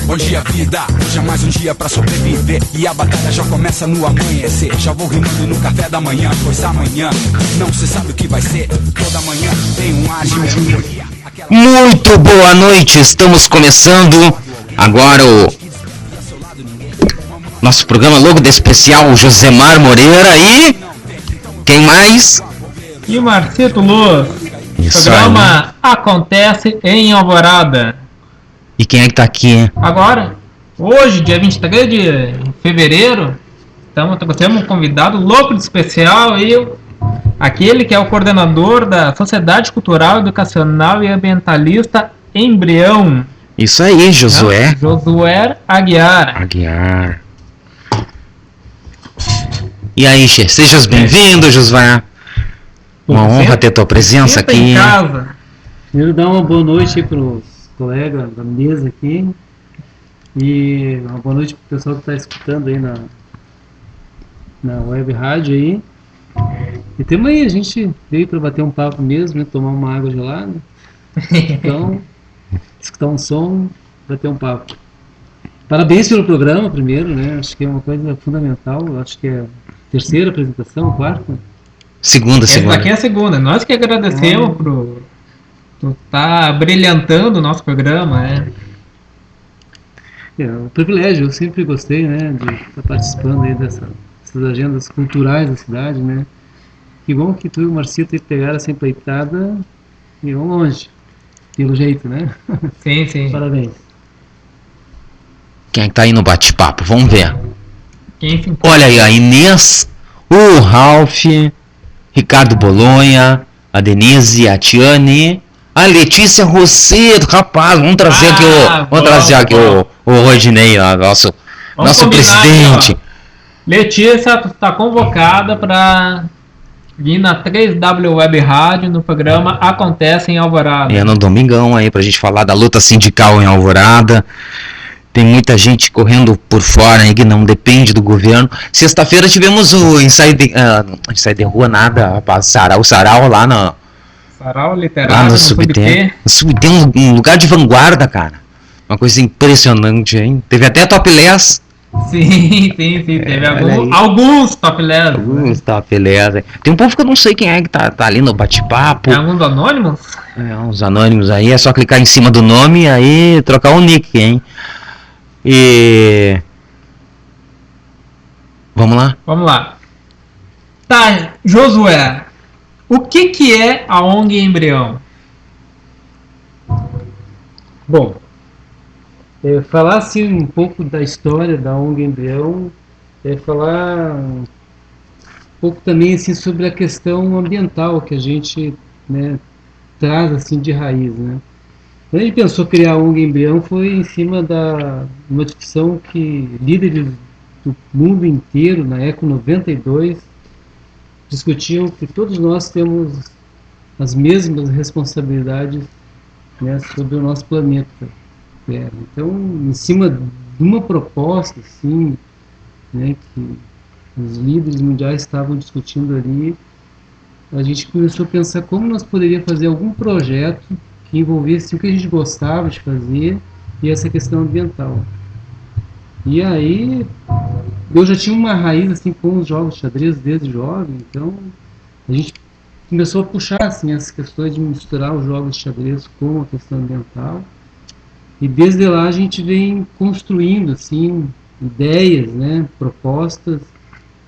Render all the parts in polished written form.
Bom dia, vida, hoje é mais um dia pra sobreviver. E a batalha já começa no amanhecer. Já vou rimando no café da manhã, pois amanhã não se sabe o que vai ser. Toda manhã tem um ágil. Muito boa noite, estamos começando agora o nosso programa logo de especial, Josemar Moreira e... quem mais? E o Marcito Luz. O programa acontece em Alvorada. E quem é que tá aqui? Agora, hoje, dia 23 de fevereiro, temos um convidado louco de especial, aquele que é o coordenador da Sociedade Cultural, Educacional e Ambientalista Embrião. Isso aí, Josué. Josué Aguiar. E aí, Che, sejas bem-vindo, Josué. Uma honra ter tua presença aqui. Em casa. Quero dar uma boa noite para os colegas da mesa aqui. E uma boa noite para o pessoal que está escutando aí na web rádio aí. E temos aí, a gente veio para bater um papo mesmo, né? Tomar uma água gelada. Então, escutar um som, bater um papo. Parabéns pelo programa primeiro, né? Acho que é uma coisa fundamental. Acho que é a terceira apresentação, quarta. Segunda. Essa daqui é a segunda. Nós que agradecemos por estar brilhantando o nosso programa, né? É um privilégio, eu sempre gostei, né, de estar participando aí dessas agendas culturais da cidade, né? Que bom que tu e o Marcito pegaram essa empreitada e vão longe, pelo jeito, né? Sim. Parabéns. Quem é que tá aí no bate-papo? Vamos ver. Quem olha aí, a Inês, o Ralph, Ricardo Bolonha, a Denise, a Tiane, a Letícia Rosseto. Rapaz, vamos trazer aqui o Rodinei, nosso presidente. Aqui, Letícia está convocada para vir na 3W Web Rádio no programa Acontece em Alvorada. É no domingão aí pra gente falar da luta sindical em Alvorada. Tem muita gente correndo por fora aí que não depende do governo. Sexta-feira tivemos o ensaio de rua, nada, rapaz. O sarau lá no... Sarau literário, lá no Subter. Subter um lugar de vanguarda, cara. Uma coisa impressionante, hein? Teve até topless. Sim. Teve alguns topless. Alguns topless. Tem um povo que eu não sei quem é que tá ali no bate-papo. É alguns anônimos? É, uns anônimos aí. É só clicar em cima do nome e aí trocar o nick, hein? E... Vamos lá? Tá, Josué, o que é a ONG Embrião? Bom, falar assim um pouco da história da ONG Embrião, falar um pouco também assim sobre a questão ambiental que a gente, né, traz assim de raiz, né? Quando a gente pensou criar a ONG Embrião foi em cima da uma discussão que líderes do mundo inteiro, na Eco 92, discutiam que todos nós temos as mesmas responsabilidades, né, sobre o nosso planeta Terra. Então, em cima de uma proposta, assim, né, que os líderes mundiais estavam discutindo ali, a gente começou a pensar como nós poderíamos fazer algum projeto que envolvesse o que a gente gostava de fazer e essa questão ambiental. E aí, eu já tinha uma raiz assim com os jogos de xadrez desde jovem, então a gente começou a puxar assim, as questões de misturar os jogos de xadrez com a questão ambiental. E desde lá a gente vem construindo assim, ideias, né, propostas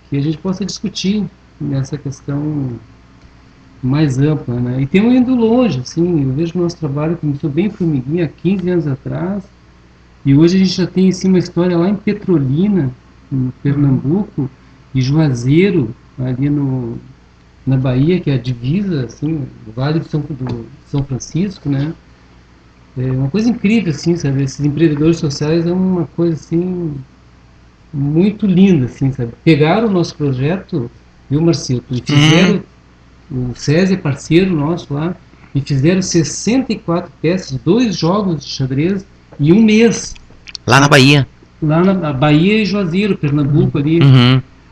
que a gente possa discutir nessa questão mais ampla, né? E temos indo longe, assim, eu vejo que o nosso trabalho começou bem formiguinha há 15 anos atrás, e hoje a gente já tem assim, uma história lá em Petrolina, em Pernambuco, e Juazeiro, ali na Bahia, que é a divisa, assim, do Vale do São Francisco, né? É uma coisa incrível, assim, sabe? Esses empreendedores sociais é uma coisa, assim, muito linda, assim, sabe? Pegaram o nosso projeto, viu, Marcelo? E fizeram... O César é parceiro nosso lá, e fizeram 64 peças, 2 jogos de xadrez em um mês. Lá na Bahia. Lá na Bahia e Juazeiro, Pernambuco ali.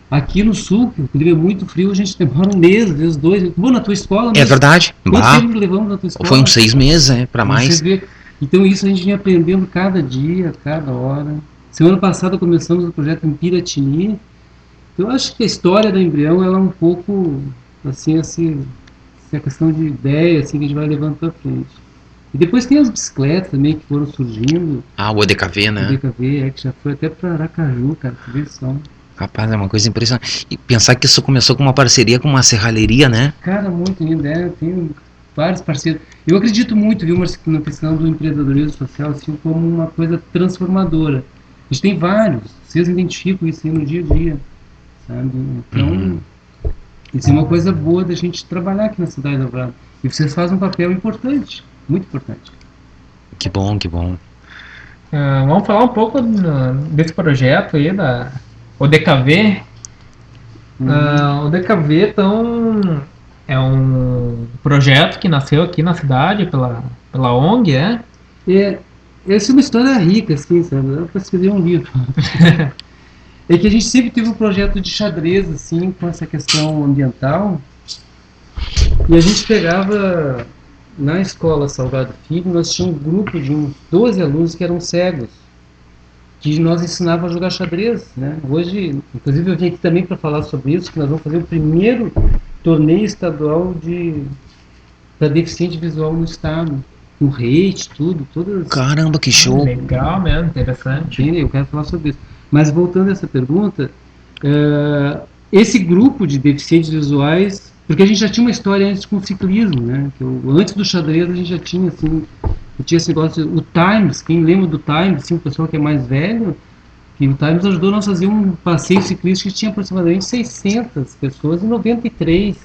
Aqui no sul, que o clima é muito frio, a gente demora um mês, às vezes 2. Bom, na tua escola... É verdade. Quanto tempo levamos na tua escola? Foi uns 6 meses, para mais. Você vê, Então isso a gente vem aprendendo cada dia, cada hora. Semana passada começamos o projeto em Piratini. Então eu acho que a história da Embrião ela é um pouco assim, a questão de ideia assim, que a gente vai levando para frente. E depois tem as bicicletas também que foram surgindo. Ah, o ODKV, né? O ODKV, que já foi até para Aracaju, cara, que versão. Rapaz, é uma coisa impressionante. E pensar que isso começou com uma parceria com uma serralheria, né? Cara, muito lindo, tem vários parceiros. Eu acredito muito, viu, Marcelo, na questão do empreendedorismo social, assim, como uma coisa transformadora. A gente tem vários, vocês identificam isso aí no dia a dia, sabe? Então, isso é uma coisa boa da gente trabalhar aqui na cidade da Alvorada. E vocês fazem um papel importante, muito importante. Que bom, que bom. Vamos falar um pouco desse projeto aí da ODKV. O DKV, então, é um projeto que nasceu aqui na cidade pela ONG, Essa é uma história rica, assim, sabe? Dá para escrever um livro. É que a gente sempre teve um projeto de xadrez, assim, com essa questão ambiental. E a gente pegava, na escola Salgado Filho, nós tínhamos um grupo de uns 12 alunos que eram cegos, que nós ensinava a jogar xadrez, né? Hoje, inclusive eu vim aqui também para falar sobre isso, que nós vamos fazer o primeiro torneio estadual para deficiente visual no estado, com rate, todas. Caramba, que show! Legal mesmo, interessante. Eu quero falar sobre isso. Mas voltando a essa pergunta, esse grupo de deficientes visuais, porque a gente já tinha uma história antes com o ciclismo, né? Antes do xadrez a gente já tinha assim, tinha esse negócio, o Times, quem lembra do Times, assim, o pessoal que é mais velho, que o Times ajudou nós a fazer um passeio ciclístico que tinha aproximadamente 600 pessoas em 93.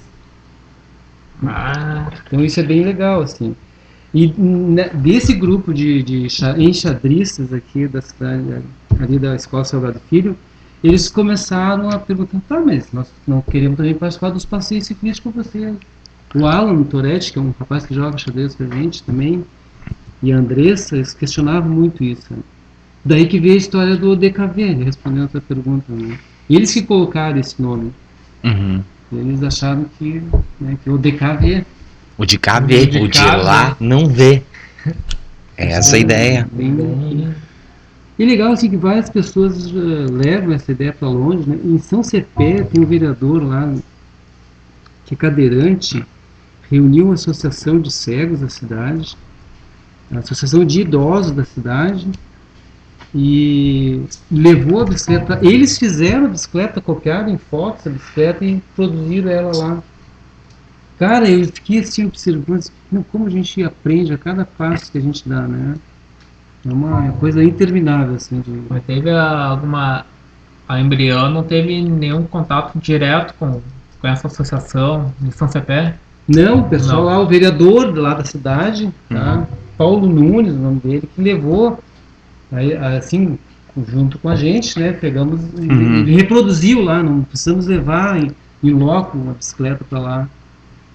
Então isso é bem legal, assim. E desse grupo de enxadristas aqui da cidade, ali da Escola Salgado Filho, eles começaram a perguntar, mas nós não queremos também participar dos passeios ciclísticos com vocês. O Alan Toretti, que é um rapaz que joga xadrez com a gente também, e a Andressa, eles questionavam muito isso. Né? Daí que veio a história do DKV, respondendo a tua pergunta. Né? E eles que colocaram esse nome. Eles acharam que o DKV... O de cá vê, o de lá não vê. É essa a ideia. E legal assim que várias pessoas levam essa ideia para longe, né? Em São Cepé tem um vereador lá que é cadeirante, reuniu uma associação de cegos da cidade, a associação de idosos da cidade, e levou a bicicleta. Eles fizeram a bicicleta, copiaram em fotos a bicicleta e produziram ela lá. Cara, eu fiquei assim observando como a gente aprende a cada passo que a gente dá, né? É uma coisa interminável, assim. Mas teve a Embrião não teve nenhum contato direto com essa associação de São Cepé? Não, o pessoal lá, o vereador lá da cidade, tá? Paulo Nunes, o nome dele, que levou, aí, assim, junto com a gente, né? Pegamos, ele reproduziu lá, não precisamos levar em loco uma bicicleta para lá.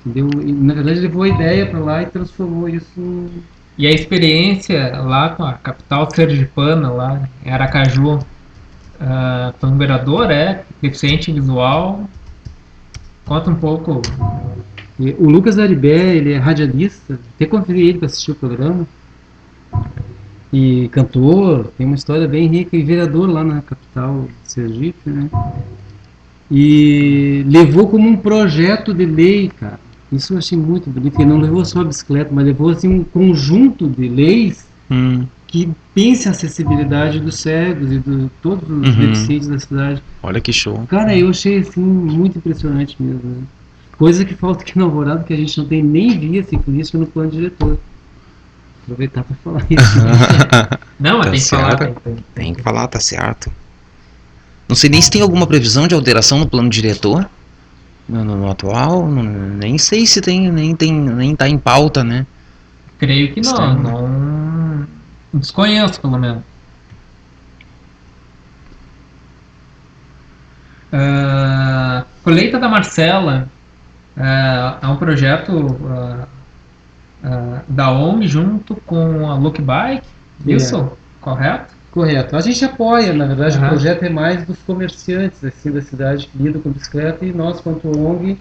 Entendeu? E, na verdade, levou a ideia para lá e transformou isso em... E a experiência lá com a capital sergipana, lá em Aracaju, foi um vereador, deficiente visual. Conta um pouco. O Lucas Aribé, ele é radialista, até convidei ele para assistir o programa. E cantor, tem uma história bem rica, e vereador lá na capital de Sergipe, né? E levou como um projeto de lei, cara. Isso eu achei muito bonito. Ele não levou só a bicicleta, mas levou assim, um conjunto de leis que pense a acessibilidade dos cegos e de todos os deficientes da cidade. Olha que show. Cara, eu achei assim, muito impressionante mesmo. Né? Coisa que falta aqui no Alvorada, que a gente não tem nem via ciclística no plano diretor. Aproveitar para falar isso. Não, mas Tá tem que certo. falar. Tem que falar, tá certo. Não sei nem se tem alguma previsão de alteração no plano diretor. No atual, nem sei se tem, nem tá em pauta, né? Creio que Estranho. não desconheço, pelo menos. Colheita da Marcela é um projeto da ONG junto com a Look Bike, isso? Correto? Correto. A gente apoia, na verdade, o projeto é mais dos comerciantes assim, da cidade que lidam com bicicleta, e nós, quanto ONG,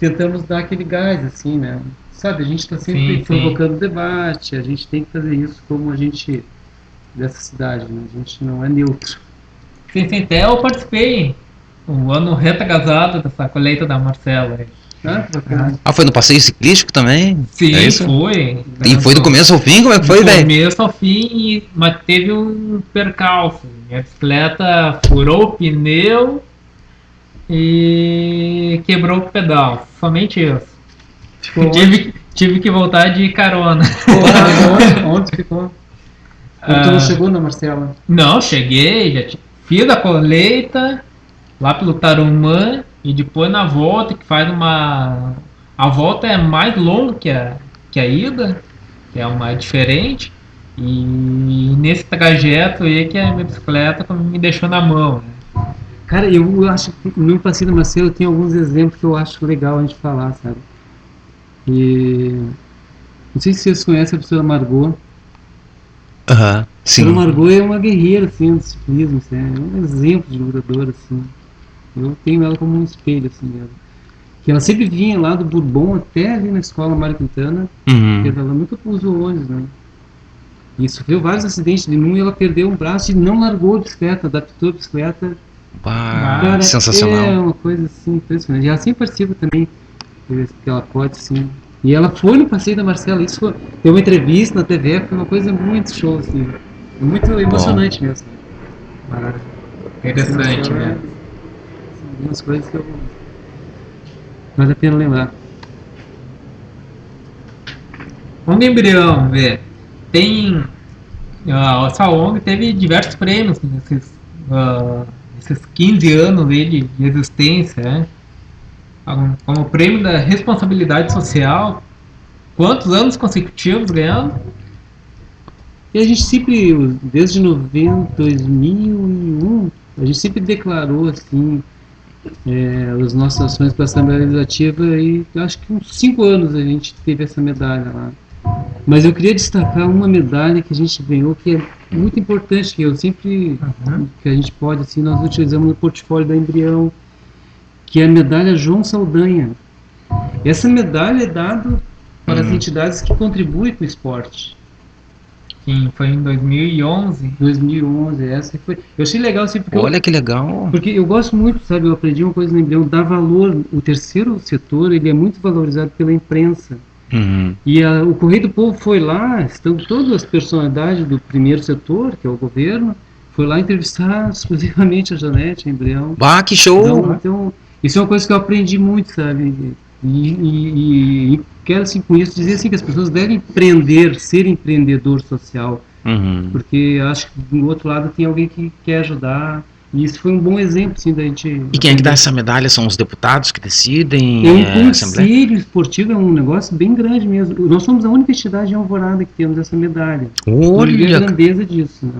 tentamos dar aquele gás, assim, né? Sabe, a gente está sempre Sim, provocando debate, a gente tem que fazer isso como a gente dessa cidade, né? A gente não é neutro. Sim, até eu participei um ano retrasado dessa colheita da Marcela. Ah, que bacana. Ah, foi no passeio ciclístico também? Sim, É isso? foi. E foi do começo ao fim? Como é que foi, Do velho? começo ao fim, mas teve um percalço. Minha bicicleta furou o pneu e quebrou o pedal. Somente isso. Tive que voltar de carona. Onde ficou? Tu não chegou na Marcela? Não, cheguei, fiz a colheita lá pelo Tarumã e depois na volta, que faz uma. A volta é mais longa que a ida, que é uma diferente. E nesse trajeto aí que a minha bicicleta me deixou na mão. Né? Cara, eu acho que no passeio da Marcela tem alguns exemplos que eu acho legal a gente falar, sabe? E não sei se vocês conhecem a professora Margot. Aham, A sim. professora Margot é uma guerreira, assim, do ciclismo, assim, é um exemplo de lutadora, assim. Eu tenho ela como um espelho, assim, ela. Que ela sempre vinha lá do Bourbon até ali na escola Mário Quintana, Uhum. porque ela nunca usou ônibus, né? E sofreu vários acidentes de num e ela perdeu um braço e não largou a bicicleta, adaptou a bicicleta. Ah, Cara, sensacional. é uma coisa assim impressionante. E ela sempre participa também, que ela pode, assim. E ela foi no passeio da Marcela, isso foi, deu uma entrevista na TV, foi uma coisa muito show, assim. Muito emocionante mesmo. Interessante, Marcela, né? Algumas coisas que vale a pena lembrar. ONG Embrião, vê. Tem. Essa ONG teve diversos prêmios nesses 15 anos aí de existência, né? Como prêmio da responsabilidade social. Quantos anos consecutivos ganhando? E a gente sempre, desde 2001, a gente sempre declarou assim as nossas ações para a Assembleia Legislativa e acho que uns 5 anos a gente teve essa medalha lá. Mas eu queria destacar uma medalha que a gente ganhou que é muito importante, que eu sempre, que a gente pode, assim, nós utilizamos no portfólio da Embrião, que é a medalha João Saldanha. Essa medalha é dada para as entidades que contribuem com o esporte. Sim, foi em 2011. 2011, essa foi. Eu achei legal assim, porque Olha que legal. porque eu gosto muito, sabe, eu aprendi uma coisa no Embrião, dar valor, o terceiro setor, ele é muito valorizado pela imprensa. Uhum. E o Correio do Povo foi lá, estão todas as personalidades do primeiro setor, que é o governo, foi lá entrevistar exclusivamente a Janete, a Embrião. Bah, que show! Então, isso é uma coisa que eu aprendi muito, sabe? E quero, assim, com isso dizer assim, que as pessoas devem ser empreendedor social, Uhum. porque acho que do outro lado tem alguém que quer ajudar. E isso foi um bom exemplo, assim, da gente. E quem é que dá essa medalha? São os deputados que decidem? É um a Assembleia? conselho esportivo, é um negócio bem grande mesmo. Nós somos a única entidade em Alvorada que temos essa medalha. Olha a Olha! grandeza disso, né?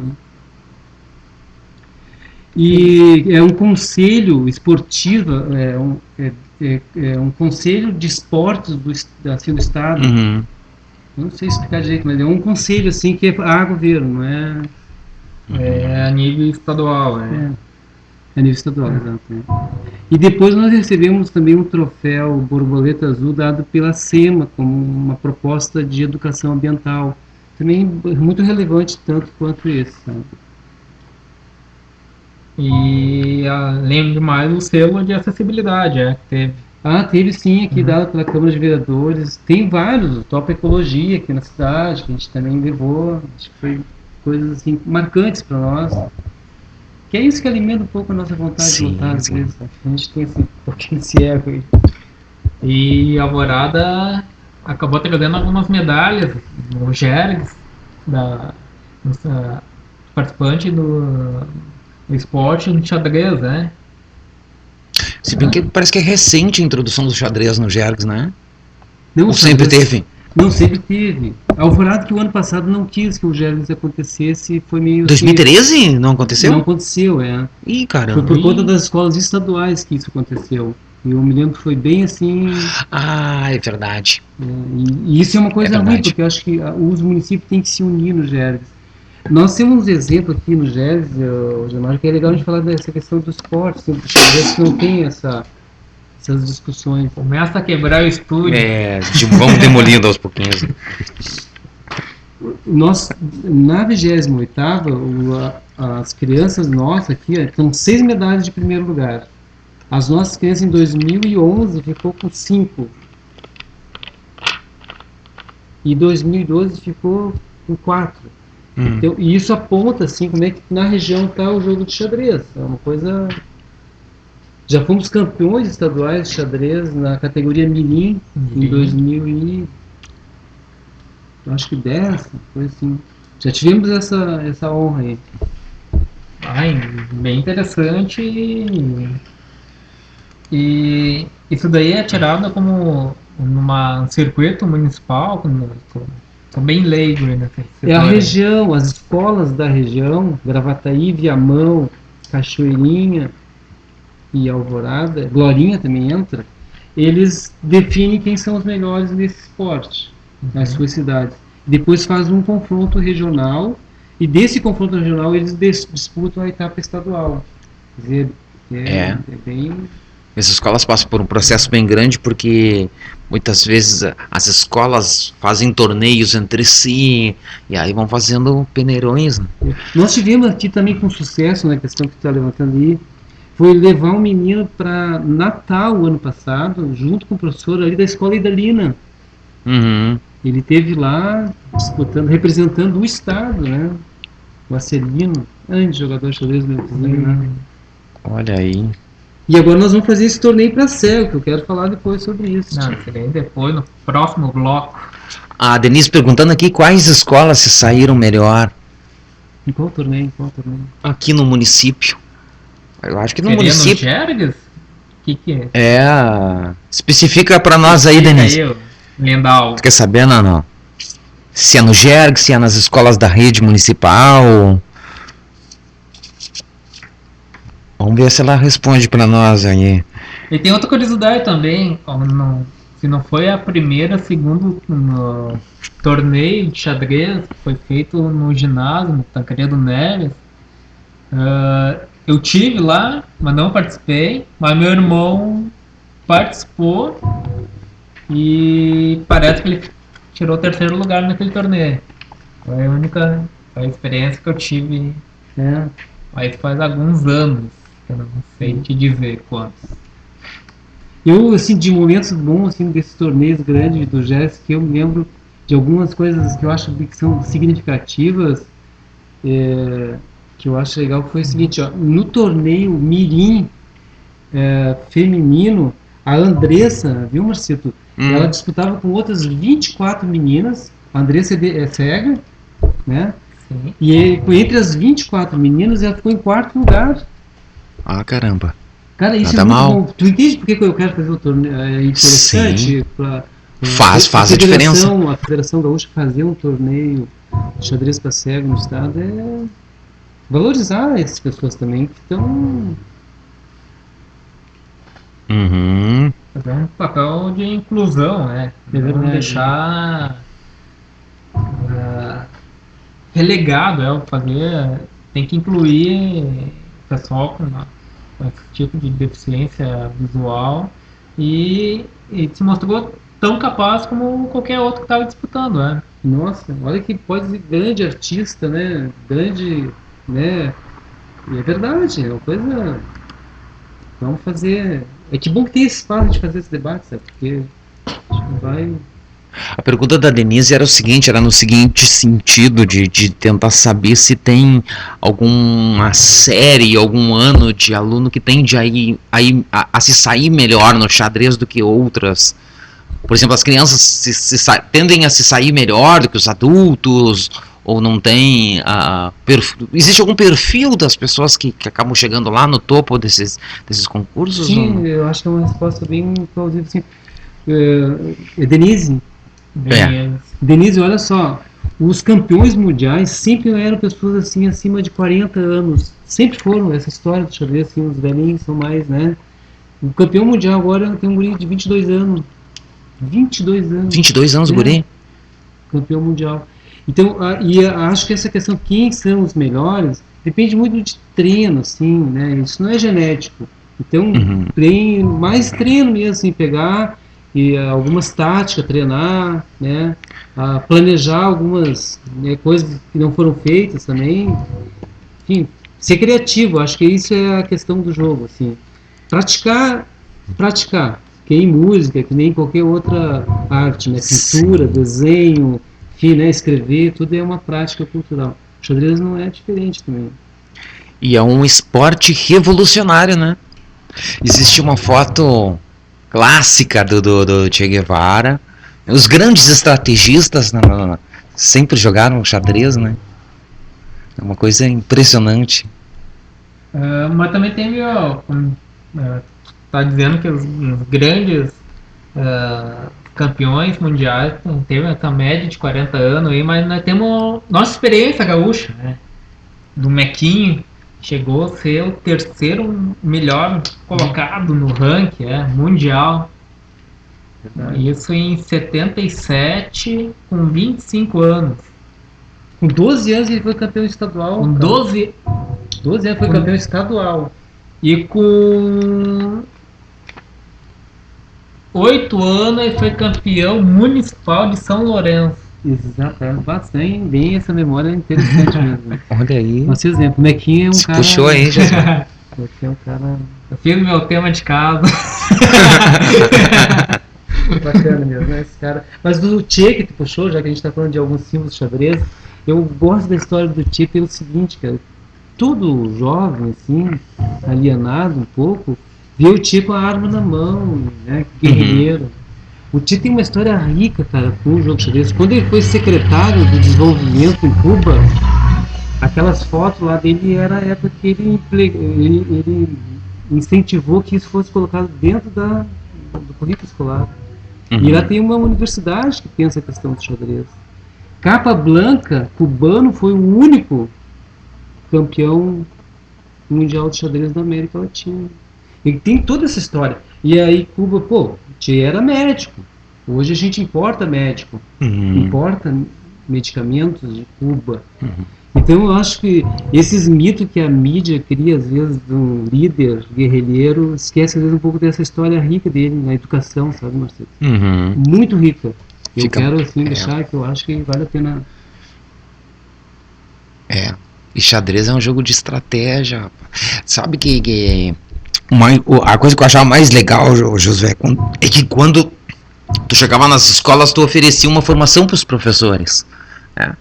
E é um conselho esportivo, é um conselho de esportes do Estado. Uhum. Eu não sei explicar direito, mas é um conselho assim que é a governo, não é? É a nível estadual, né? É nível estadual, exato. E depois nós recebemos também um troféu Borboleta Azul dado pela SEMA como uma proposta de educação ambiental. Também muito relevante, tanto quanto esse. Sabe? E além de mais o selo de acessibilidade, que teve. Teve sim, aqui dado pela Câmara de Vereadores. Tem vários, o Top Ecologia aqui na cidade, que a gente também levou. Acho que foi coisas assim marcantes para nós. Que é isso que alimenta um pouco a nossa vontade de lutar, às vezes. A gente tem um pouquinho esse ego aí. E a Alvorada acabou trazendo algumas medalhas no Gergs, participante do esporte no xadrez, né? Se bem que parece que é recente a introdução do xadrez no Gergs, né? Não, Ou sempre teve? Não, sempre teve. A Alvorada que o ano passado não quis que o Gergs acontecesse, foi meio 2013? Assim, não aconteceu? Não aconteceu, Ih, caramba. Foi por conta das escolas estaduais que isso aconteceu. E eu me lembro que foi bem assim... Ah, é verdade. E isso é uma coisa ruim, porque eu acho que os municípios têm que se unir no Gergs. Nós temos um exemplo aqui no Gergs, Jamário, que é legal a gente falar dessa questão do esporte, do xadrez, que não tem essa essas discussões. Começa a quebrar o estúdio. Vamos demolindo aos pouquinhos. Nós, na 28ª, as crianças nossas aqui estão 6 medalhas de primeiro lugar. As nossas crianças em 2011 ficou com 5. E 2012 ficou com 4. Então, e isso aponta assim como é que na região está o jogo de xadrez. É uma coisa. Já fomos campeões estaduais de xadrez na categoria Mirim em 2010, coisa assim. Já tivemos essa honra aí. Bem interessante. E isso daí é tirado como num circuito municipal. Estou bem leigo nessa É a região, as escolas da região, Gravataí, Viamão, Cachoeirinha e Alvorada, Glorinha também entra, eles definem quem são os melhores nesse esporte, nas suas cidades. Depois faz um confronto regional, e desse confronto regional eles disputam a etapa estadual. Quer dizer, é bem... Essas escolas passam por um processo bem grande porque muitas vezes as escolas fazem torneios entre si e aí vão fazendo peneirões. Né? Nós tivemos aqui também com sucesso na questão que tu está levantando aí, foi levar um menino para Natal ano passado, junto com o professor ali da escola Idalina. Ele esteve lá disputando, representando o estado, né? O Acelino, grande jogador de xadrez do meu vizinho, né? Olha aí. E agora nós vamos fazer esse torneio para cego, que eu quero falar depois sobre isso. Não, será depois, no próximo bloco. A Denise perguntando aqui quais escolas se saíram melhor. Em qual torneio? Aqui no município. Eu acho que no Seria município. No Jergues? Que é? Especifica para nós aí, Denise. Aí, Lendal. Tu quer saber, não? Se é no Jergues, se é nas escolas da rede municipal. Vamos ver se ela responde para nós aí. E tem outra curiosidade também, se não foi a primeira, segundo torneio de xadrez que foi feito no ginásio, no Tancredo Neves, eu tive lá, mas não participei, mas meu irmão participou e parece que ele tirou o 3º lugar naquele torneio. Foi a única experiência que eu tive, aí faz alguns anos. Eu não sei te dizer quantos. Eu, assim, de momentos bons, assim, desses torneios grandes do GES, que eu me lembro de algumas coisas que eu acho que são significativas, que eu acho legal, foi o seguinte, no torneio Mirim feminino, a Andressa, viu, Marcito? Ela disputava com outras 24 meninas, a Andressa é cega, né? Sim. E entre as 24 meninas, ela ficou em 4º lugar. Ah, caramba. Cara, isso é muito bom. Tu entende por que eu quero fazer o torneio? É interessante. Faz a diferença. A Federação Gaúcha fazer um torneio de xadrez para cego no estado é valorizar essas pessoas também que estão... Fazer um papel de inclusão, né? Não deixar relegado, tem que incluir pessoal com esse tipo de deficiência visual e se mostrou tão capaz como qualquer outro que estava disputando, né? Nossa, olha que pode ser grande artista, né? Grande, né? E é verdade, é uma coisa... Vamos fazer... É que bom que tem esse espaço de fazer esse debate, sabe? Porque a gente vai... A pergunta da Denise era no seguinte sentido de tentar saber se tem alguma série, algum ano de aluno que tende a se sair melhor no xadrez do que outras. Por exemplo, as crianças tendem a se sair melhor do que os adultos, ou não tem... existe algum perfil das pessoas que acabam chegando lá no topo desses concursos? Sim, eu acho que é uma resposta bem plausível. Assim. Denise, olha só, os campeões mundiais sempre eram pessoas assim acima de 40 anos, sempre foram, essa história do xadrez, assim, os velhinhos são mais, né? O campeão mundial agora tem um guri de 22 anos. 22 anos, guri? Campeão mundial. Então, e acho que essa questão, quem são os melhores, depende muito de treino, assim, né? Isso não é genético. Então, mais treino mesmo, assim, pegar e algumas táticas, treinar, né? Planejar algumas, né, coisas que não foram feitas também. Enfim, ser criativo, acho que isso é a questão do jogo, assim. Praticar, que nem música, que nem qualquer outra arte, né? Pintura, desenho, enfim, né? Escrever, tudo é uma prática cultural. O xadrez não é diferente também. E é um esporte revolucionário, né? Existe uma foto clássica do Che Guevara. Os grandes estrategistas sempre jogaram xadrez, né? É uma coisa impressionante. Mas também tem, tá dizendo que os grandes campeões mundiais teve essa média de 40 anos aí, mas nós temos nossa experiência gaúcha, né? Do Mequinho, chegou a ser o terceiro melhor colocado no ranking mundial. Isso em 77, com 25 anos. Com 12 anos ele foi campeão estadual. Com 12 anos foi campeão estadual. E com 8 anos ele foi campeão municipal de São Lourenço. Exato, bastante, bem essa memória é interessante mesmo. Olha aí. Nosso exemplo, o Mequinho é um cara... Puxou aí, Jesus. Você é um cara... Eu fiz meu tema de casa. Bacana mesmo, né, esse cara. Mas do Che que tu puxou, já que a gente tá falando de alguns símbolos de xadrez, eu gosto da história do Che pelo seguinte, cara. Todo jovem, assim, alienado um pouco, vê o Che com a arma na mão, né, guerreiro. O Che tem uma história rica, cara, com o jogo de xadrez. Quando ele foi secretário de desenvolvimento em Cuba, aquelas fotos lá dele era a época que ele incentivou que isso fosse colocado dentro do currículo escolar. E lá tem uma universidade que pensa a questão do xadrez. Capablanca, cubano, foi o único campeão mundial de xadrez da América Latina. E tem toda essa história. E aí Cuba, Che era médico. Hoje a gente importa médico, importa medicamentos de Cuba. Então eu acho que esses mitos que a mídia cria às vezes de um líder guerrilheiro, esquece às vezes um pouco dessa história rica dele na educação, sabe, Marcelo? Muito rica. Eu quero assim deixar que eu acho que vale a pena. E xadrez é um jogo de estratégia. Sabe que a coisa que eu achava mais legal, Josué, é que quando tu chegava nas escolas, tu oferecia uma formação para os professores, né?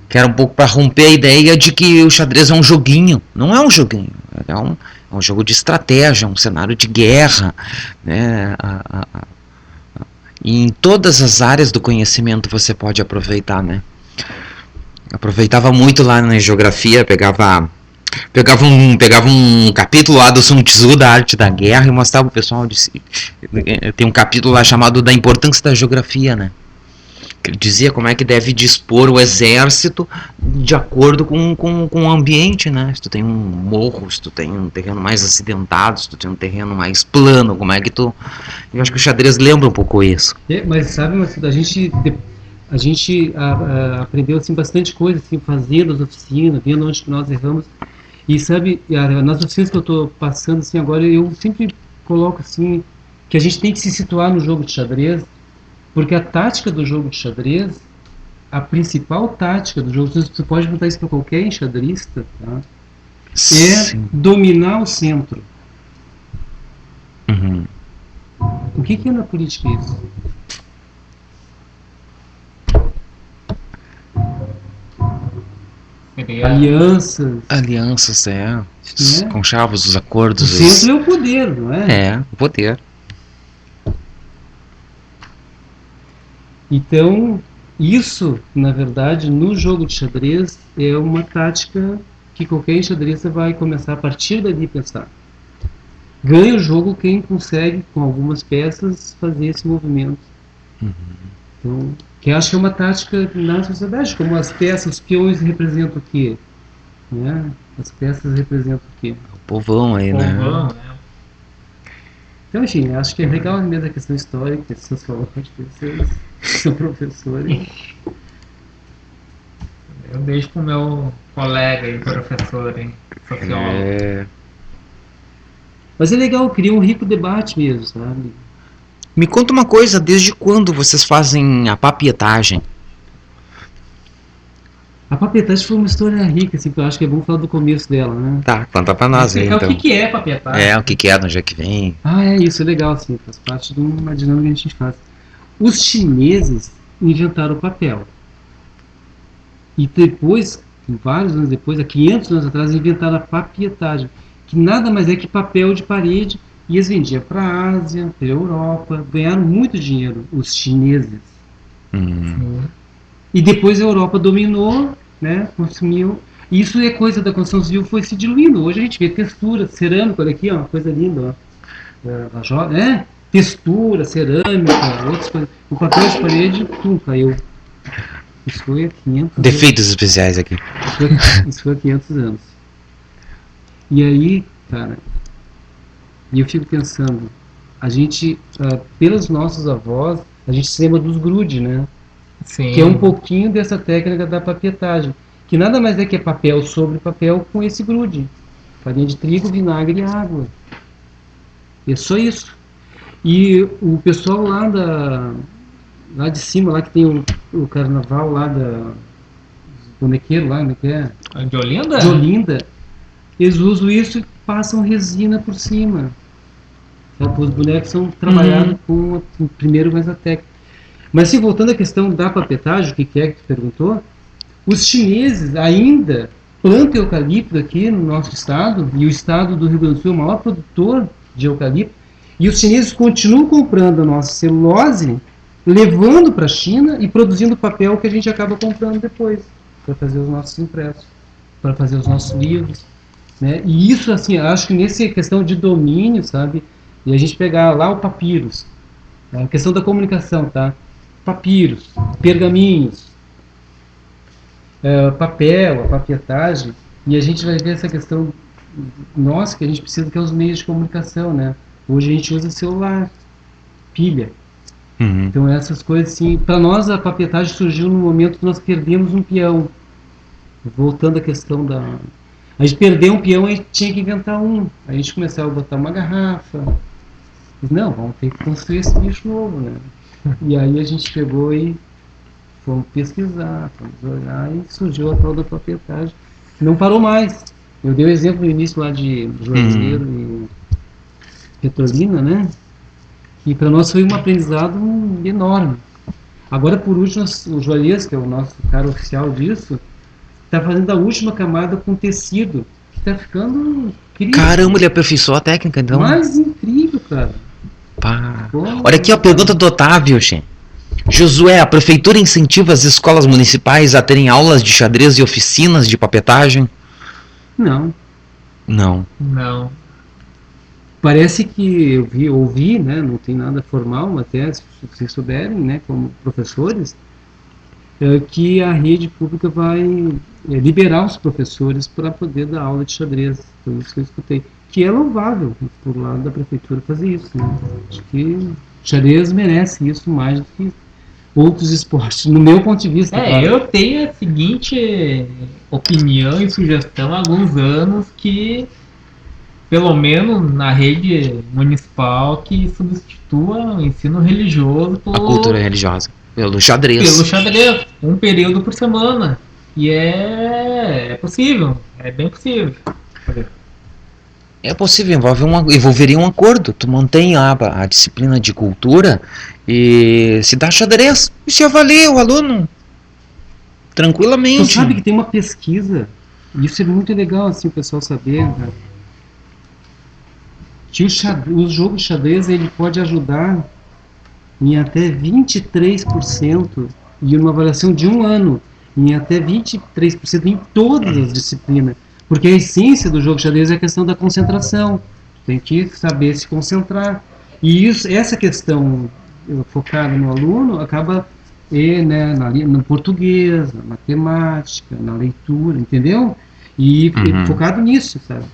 Que era um pouco para romper a ideia de que o xadrez é um joguinho. Não é um joguinho, é um jogo de estratégia, um cenário de guerra, né? E em todas as áreas do conhecimento você pode aproveitar, né? Aproveitava muito lá na geografia, pegava um capítulo lá do Sun Tzu, da arte da guerra, e mostrava o pessoal. Tem um capítulo lá chamado da importância da geografia, né? Que ele dizia como é que deve dispor o exército de acordo com o ambiente, né? Se tu tem um morro, se tu tem um terreno mais acidentado, se tu tem um terreno mais plano, como é que tu... Eu acho que o xadrez lembra um pouco isso. Mas sabe, a gente aprendeu assim, bastante coisa, assim, fazendo as oficinas, vendo onde que nós erramos. E sabe, nas oficinas que eu estou passando assim, agora, eu sempre coloco assim, que a gente tem que se situar no jogo de xadrez, porque a tática do jogo de xadrez, a principal tática do jogo, você pode botar isso para qualquer enxadrista, tá? É dominar o centro. O que é na política isso? Alianças, os conchavos, os acordos. O centro é o poder, não é? O poder. Então, isso, na verdade, no jogo de xadrez, é uma tática que qualquer enxadrista vai começar a partir dali pensar. Ganha o jogo quem consegue, com algumas peças, fazer esse movimento. Então, que acho que é uma tática na sociedade, como as peças, os peões representam o quê? Né? As peças representam o quê? O povão aí, né? Então, enfim, acho que é legal mesmo a questão histórica, que vocês falaram, vocês são professores. Eu deixo pro meu colega e professor, sociólogo. Mas é legal, cria um rico debate mesmo, sabe? Me conta uma coisa, desde quando vocês fazem a papietagem? A papietagem foi uma história rica, assim, que eu acho que é bom falar do começo dela, né? Tá, conta pra nós aí, Explicar então. o que é papietagem. É, o que é, de onde é que vem? Ah, é isso, é legal, assim, faz parte de uma dinâmica que a gente faz. Os chineses inventaram o papel. E depois, vários anos depois, há 500 anos atrás, inventaram a papietagem, que nada mais é que papel de parede, e eles vendiam para a Ásia, para a Europa, ganharam muito dinheiro, os chineses. Hum. E depois a Europa dominou, né, consumiu. Isso é coisa da construção civil, foi se diluindo. Hoje a gente vê textura, cerâmica, olha aqui, ó, coisa linda, ó. Textura, cerâmica, outras coisas. O papel de parede, caiu. Isso foi há 500 Defeitos especiais aqui. Isso foi há 500 anos. E aí, cara, eu fico pensando, a gente, pelos nossos avós, a gente se lembra dos grude, né? Sim. Que é um pouquinho dessa técnica da papietagem, que nada mais é que papel sobre papel com esse grude. Farinha de trigo, vinagre e água. É só isso. E o pessoal lá de cima, lá que tem o carnaval lá da bonequeiro lá, como é que é? De Olinda? De Olinda, eles usam isso e passam resina por cima. Sabe? Os bonecos são trabalhados primeiro com essa técnica. Mas se voltando à questão da papietagem, o que é que tu perguntou? Os chineses ainda plantam eucalipto aqui no nosso estado, e o estado do Rio Grande do Sul é o maior produtor de eucalipto, e os chineses continuam comprando a nossa celulose, levando para a China e produzindo papel que a gente acaba comprando depois, para fazer os nossos impressos, para fazer os nossos livros, né? E isso, assim, acho que nessa questão de domínio, sabe, e a gente pegar lá o papiros, a questão da comunicação, tá? Papiros, pergaminhos, papel, a papietagem, e a gente vai ver essa questão nossa que a gente precisa, que é os meios de comunicação, né? Hoje a gente usa celular, pilha. Então essas coisas, assim, para nós a papietagem surgiu no momento que nós perdemos um peão. Voltando à questão a gente perdeu um peão, a gente tinha que inventar um. A gente começava a botar uma garrafa. Não, vamos ter que construir esse bicho novo, né? E aí a gente pegou e fomos pesquisar, fomos olhar, e surgiu a tal da papietagem. Não parou mais. Eu dei o exemplo no início lá de Juazeiro e Petrolina, né? E para nós foi um aprendizado enorme. Agora, por último, o Juarez, que é o nosso cara oficial disso, está fazendo a última camada com tecido, que está ficando incrível. Caramba, ele aperfeiçoou a técnica, então. Mais incrível, cara. Pá. Olha aqui a pergunta do Otávio, Xê. Josué, a prefeitura incentiva as escolas municipais a terem aulas de xadrez e oficinas de papietagem? Não. Não. Não. Parece que eu ouvi, né, não tem nada formal, mas até se vocês souberem, né, como professores, que a rede pública vai liberar os professores para poder dar aula de xadrez. Foi isso que eu escutei. Que é louvável por lado da prefeitura fazer isso, né? Acho que xadrez merece isso mais do que outros esportes, no meu ponto de vista. Claro. Eu tenho a seguinte opinião e sugestão há alguns anos, que pelo menos na rede municipal, que substitua o ensino religioso A cultura religiosa. Pelo xadrez. Pelo xadrez, um período por semana. E é possível, é bem possível. É possível, envolveria um acordo. Tu mantém a disciplina de cultura e se dá xadrez e se avalia o aluno tranquilamente. Tu sabe que tem uma pesquisa, isso é muito legal, assim, o pessoal saber, né? Que o jogo de xadrez, ele pode ajudar em até 23%, e numa avaliação de um ano, em até 23% em todas as disciplinas. Porque a essência do jogo de xadrez é a questão da concentração. Tem que saber se concentrar. E essa questão focada no aluno acaba né, no português, na matemática, na leitura, entendeu? E focado nisso, sabe?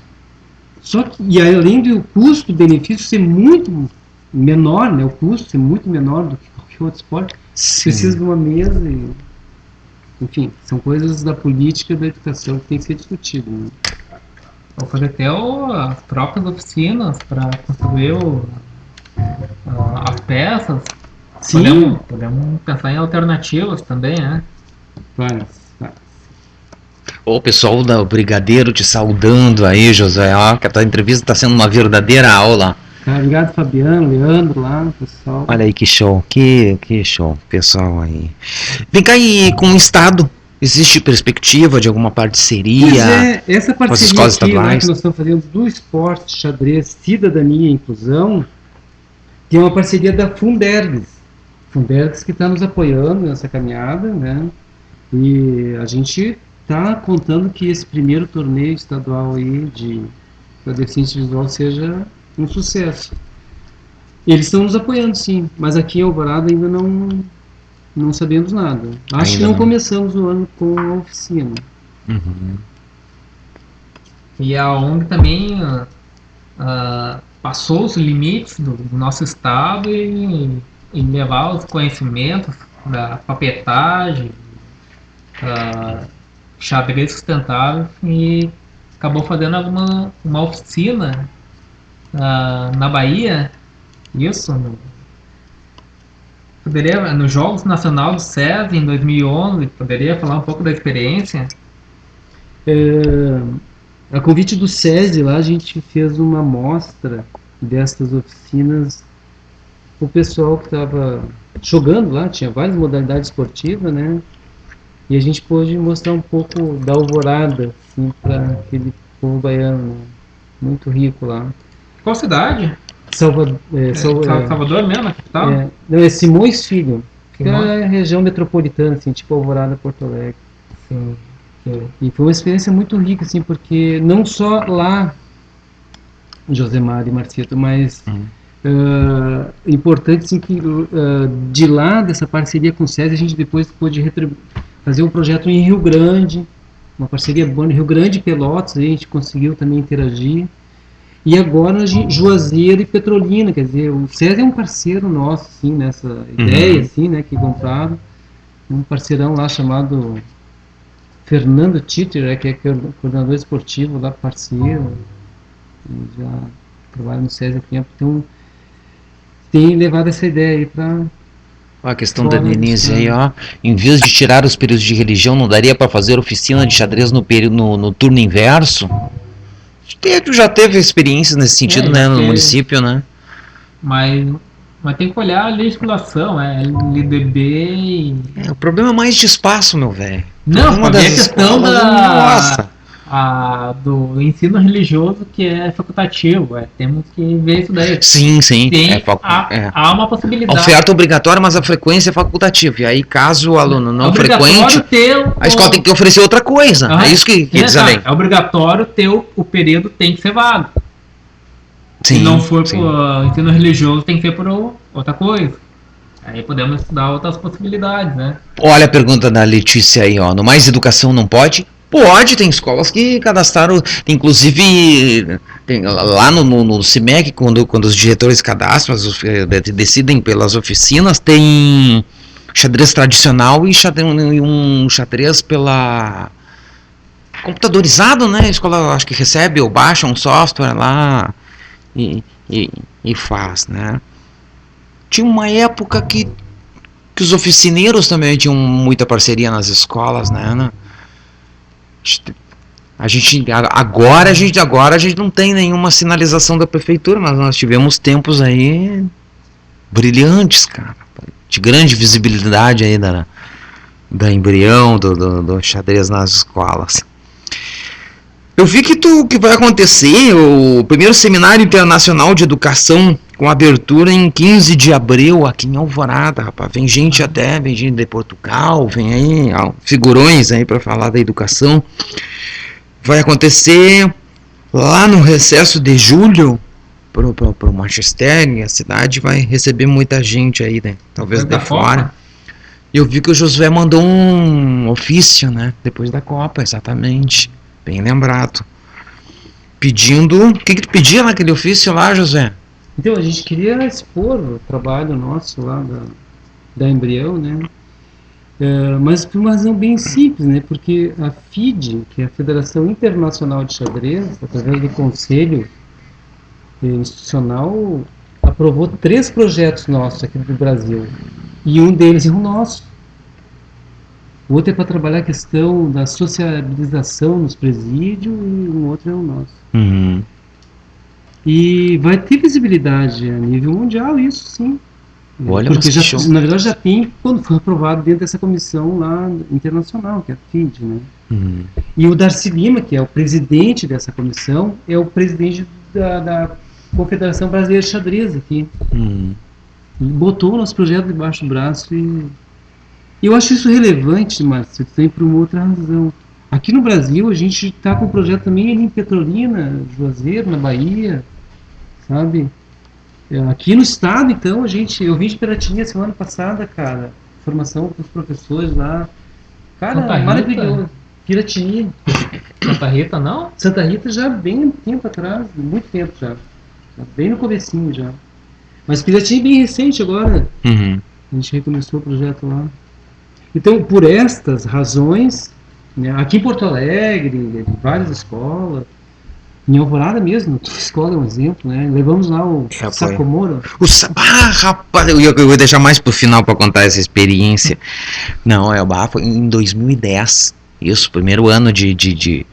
Só que, e além do custo-benefício ser muito menor, né, o custo ser muito menor do que qualquer outro esporte, precisa de uma mesa e... Enfim, são coisas da política e da educação que tem que ser discutido, né? Vou fazer até as próprias oficinas para construir as peças. Sim. Podemos pensar em alternativas também, né? Vai. O pessoal da Brigadeiro te saudando aí, José. Ó, que a tua entrevista está sendo uma verdadeira aula. Tá, obrigado, Fabiano, Leandro lá, pessoal. Olha aí que show, que show, pessoal aí. Vem cá, e com o Estado, existe perspectiva de alguma parceria? Pois é, essa com as parceria escolas aqui, né, estaduais? que nós estamos fazendo do esporte, xadrez, cidadania e inclusão, tem uma parceria da Fundergs. Fundergs que está nos apoiando nessa caminhada, né? E a gente está contando que esse primeiro torneio estadual aí para deficiência visual seja um sucesso. Eles estão nos apoiando, sim, mas aqui em Alvorada ainda não sabemos nada. Acho Ainda que não não. começamos o ano com a oficina. Uhum. E a ONG também passou os limites do nosso estado em levar os conhecimentos da papetagem, xadrez sustentável, e acabou fazendo uma oficina na Bahia, isso, nos Jogos Nacional do SESI em 2011. Poderia falar um pouco da experiência? A convite do SESI lá, a gente fez uma amostra dessas oficinas. O pessoal que estava jogando lá, tinha várias modalidades esportivas, né? E a gente pôde mostrar um pouco da Alvorada, assim, para aquele povo baiano, né? Muito rico lá. Qual cidade? Salvador mesmo, a capital? Não, é Simões Filho. Fica Simões? na região metropolitana, assim, tipo Alvorada, Porto Alegre. Sim. E foi uma experiência muito rica, assim, porque não só lá, Josemar e Marcito, mas importante, assim, que de lá, dessa parceria com o SESI, a gente depois pôde fazer um projeto em Rio Grande, uma parceria boa em Rio Grande e Pelotas, a gente conseguiu também interagir. E agora Juazeiro e Petrolina, quer dizer, o SESI é um parceiro nosso, assim, nessa ideia, assim, né, que compraram. Um parceirão lá chamado Fernando Titter, que é coordenador esportivo lá, parceiro, e já trabalha no SESI há tempo, então tem levado essa ideia aí para... A questão da Denise aí, ó, em vez de tirar os períodos de religião, não daria para fazer oficina de xadrez no turno inverso? Tu já teve experiências nesse sentido, né, no município, né? Mas tem que olhar a legislação, LDB e... O problema é mais de espaço, meu velho. Não, Uma a das questão nossa. do ensino religioso, que é facultativo. Temos que ver isso daí. Sim. Há uma possibilidade. A oferta obrigatória, mas a frequência é facultativa. E aí, caso o aluno não frequente, a escola tem que oferecer outra coisa. É isso que diz a lei. É obrigatório ter o período, tem que ser vago. Se não for por ensino religioso, tem que ser por outra coisa. Aí podemos estudar outras possibilidades, né? Olha a pergunta da Letícia aí, ó. No Mais Educação não pode? Pode, tem escolas que cadastraram, inclusive lá no CIMEC, quando os diretores cadastram, decidem pelas oficinas, tem xadrez tradicional e um xadrez pela computadorizado, né? A escola acho que recebe ou baixa um software lá e faz, né? Tinha uma época que os oficineiros também tinham muita parceria nas escolas, né? Agora a gente não tem nenhuma sinalização da prefeitura, mas nós tivemos tempos aí brilhantes, cara, de grande visibilidade aí da Embrião, do xadrez nas escolas. Eu vi que vai acontecer o primeiro Seminário Internacional de Educação, com abertura em 15 de abril aqui em Alvorada, rapaz. Vem gente de Portugal, vem aí figurões aí para falar da educação. Vai acontecer lá no recesso de julho pro Manchester, e a cidade vai receber muita gente aí, né? Talvez de fora. E eu vi que o Josué mandou um ofício, né? Depois da Copa, exatamente. Bem lembrado. Pedindo... O que tu pedia naquele ofício lá, Josué? Então, a gente queria expor o trabalho nosso lá da Embrião, né? Mas por uma razão bem simples, né? Porque a FIDE, que é a Federação Internacional de Xadrez, através do Conselho Institucional, aprovou 3 projetos nossos aqui do Brasil. E um deles é o nosso. O outro é para trabalhar a questão da sociabilização nos presídios e o outro é o nosso. Uhum. E vai ter visibilidade a nível mundial, isso sim. Olha, porque mas que show. na verdade já tem quando foi aprovado dentro dessa comissão lá internacional, que é a FIDE, né? Uhum. E o Darcy Lima, que é o presidente dessa comissão, é o presidente da Confederação Brasileira de Xadrez aqui. Uhum. E botou o nosso projeto debaixo do braço e eu acho isso relevante, Márcio, também por uma outra razão. Aqui no Brasil a gente está com um projeto também ali em Petrolina, Juazeiro, na Bahia, sabe? Aqui no estado, então, eu vim de Piratininha semana passada, cara. Formação com os professores lá. Cara, Santa Rita? maravilhoso. Piratininha. Santa Rita, não? Santa Rita já bem tempo atrás, muito tempo já. Bem no comecinho já. Mas Piratininha é bem recente agora. Uhum. A gente recomeçou o projeto lá. Então, por estas razões, né, aqui em Porto Alegre, várias escolas, em Alvorada mesmo, a escola é um exemplo, né? Levamos lá o Sacomoro. Rapaz, eu vou deixar mais pro final para contar essa experiência. Não, foi em 2010. Isso, primeiro ano de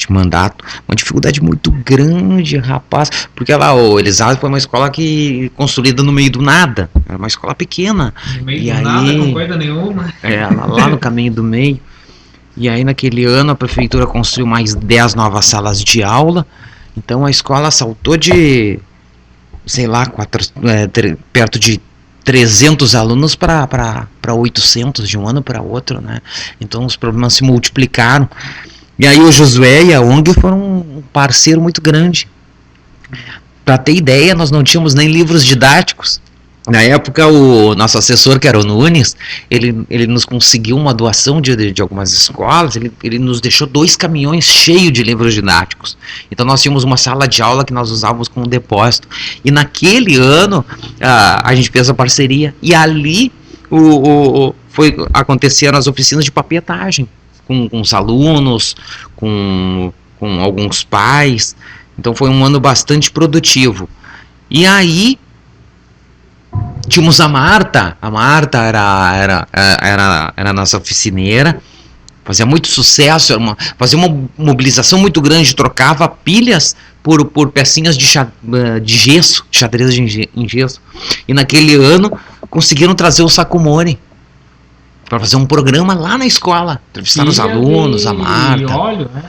mandato. Uma dificuldade muito grande, rapaz. Porque lá, o Elisado foi uma escola que construída no meio do nada. Era uma escola pequena. No meio E do aí, nada, com coisa nenhuma. Lá no caminho do meio. E aí, naquele ano, a prefeitura construiu mais 10 novas salas de aula. Então, a escola saltou de, sei lá, perto de 300 alunos para 800 de um ano para outro, né? Então, os problemas se multiplicaram. E aí, o Josué e a ONG foram um parceiro muito grande. Para ter ideia, nós não tínhamos nem livros didáticos. Na época, o nosso assessor, que era o Nunes, ele nos conseguiu uma doação de algumas escolas, ele nos deixou 2 caminhões cheios de livros didáticos. Então nós tínhamos uma sala de aula que nós usávamos como depósito. E naquele ano, a gente fez a parceria, e ali aconteceram as oficinas de papetagem, com os alunos, com alguns pais. Então foi um ano bastante produtivo. E aí, tínhamos a Marta era a nossa oficineira, fazia muito sucesso, fazia uma mobilização muito grande, trocava pilhas por pecinhas de gesso, de xadrez em gesso. E naquele ano conseguiram trazer o Sacomori para fazer um programa lá na escola, entrevistar os alunos, a Marta. E óleo, né?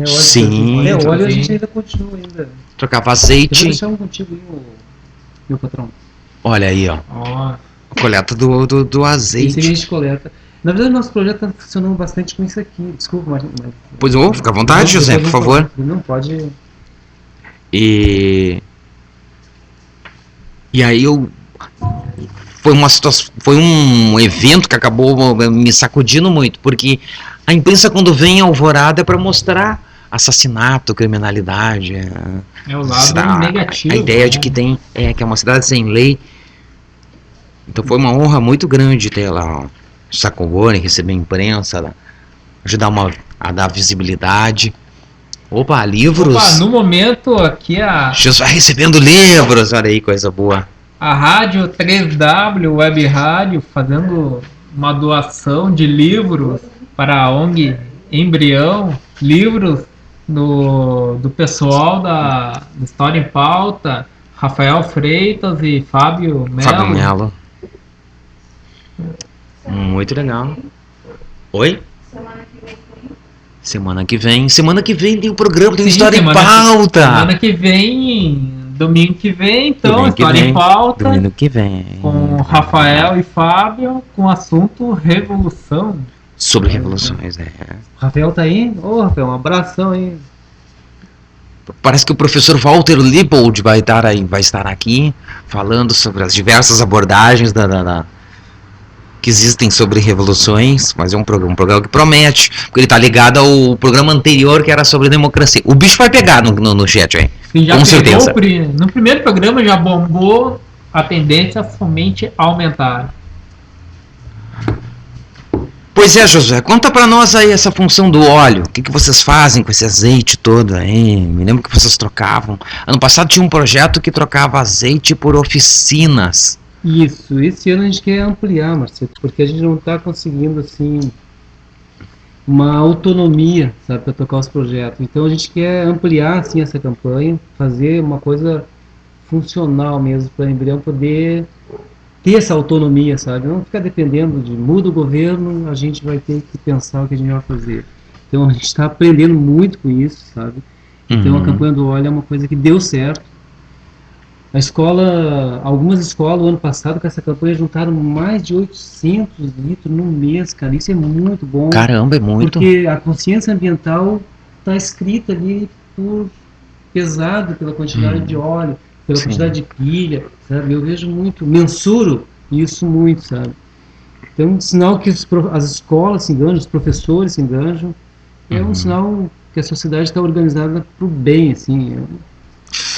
Sim. O óleo a gente ainda continua ainda. Trocava azeite. Eu vou deixar um contigo aí, meu patrão. Olha aí, ó. Coleta do azeite. Esse a gente coleta. Na verdade, nosso projeto está funcionando bastante com isso aqui. Desculpa, mas... Pois fica à vontade, José, por favor. Não, pode... E aí foi um evento que acabou me sacudindo muito, porque a imprensa, quando vem em Alvorada, é para mostrar assassinato, criminalidade. É o lado negativo. A ideia de que que é uma cidade sem lei. Então foi uma honra muito grande ter lá o Sacomori, receber a imprensa, ajudar a dar visibilidade. Opa, livros. Opa, no momento aqui Jesus vai recebendo livros, olha aí, coisa boa. A rádio 3W, Web Rádio, fazendo uma doação de livros para a ONG Embrião, livros do pessoal da História em Pauta, Rafael Freitas e Fábio Melo. Muito legal. Oi? Semana que vem tem o programa, tem História em Pauta. Semana que vem, domingo que vem, então, História em Pauta. Domingo que vem. Com Rafael e Fábio, com o assunto Revolução. Sobre revoluções, Rafael tá aí? Ô, Rafael, um abração aí. Parece que o professor Walter Liebold vai estar aqui falando sobre as diversas abordagens que existem sobre revoluções, mas é um programa que promete, porque ele está ligado ao programa anterior que era sobre democracia. O bicho vai pegar no chat, hein? Sim, já com certeza. No primeiro programa já bombou, a tendência somente a aumentar. Pois é, Josué, conta pra nós aí essa função do óleo. O que vocês fazem com esse azeite todo aí? Me lembro que vocês trocavam. Ano passado tinha um projeto que trocava azeite por oficinas. Isso, esse ano a gente quer ampliar, Marcelo, porque a gente não está conseguindo, assim, uma autonomia, sabe, para tocar os projetos. Então a gente quer ampliar, assim, essa campanha, fazer uma coisa funcional mesmo, para o Embrião poder ter essa autonomia, sabe? Não ficar dependendo de muda o governo, a gente vai ter que pensar o que a gente vai fazer. Então a gente está aprendendo muito com isso, sabe? Então a campanha do óleo é uma coisa que deu certo. A escola, algumas escolas, o ano passado, com essa campanha, juntaram mais de 800 litros no mês, cara. Isso é muito bom. Caramba, é muito. Porque a consciência ambiental está escrita ali por pesado pela quantidade de óleo, pela quantidade de pilha, sabe? Eu vejo muito, mensuro isso muito, sabe? Então, um sinal que as escolas se engajam, os professores se engajam, é um sinal que a sociedade está organizada para o bem, assim.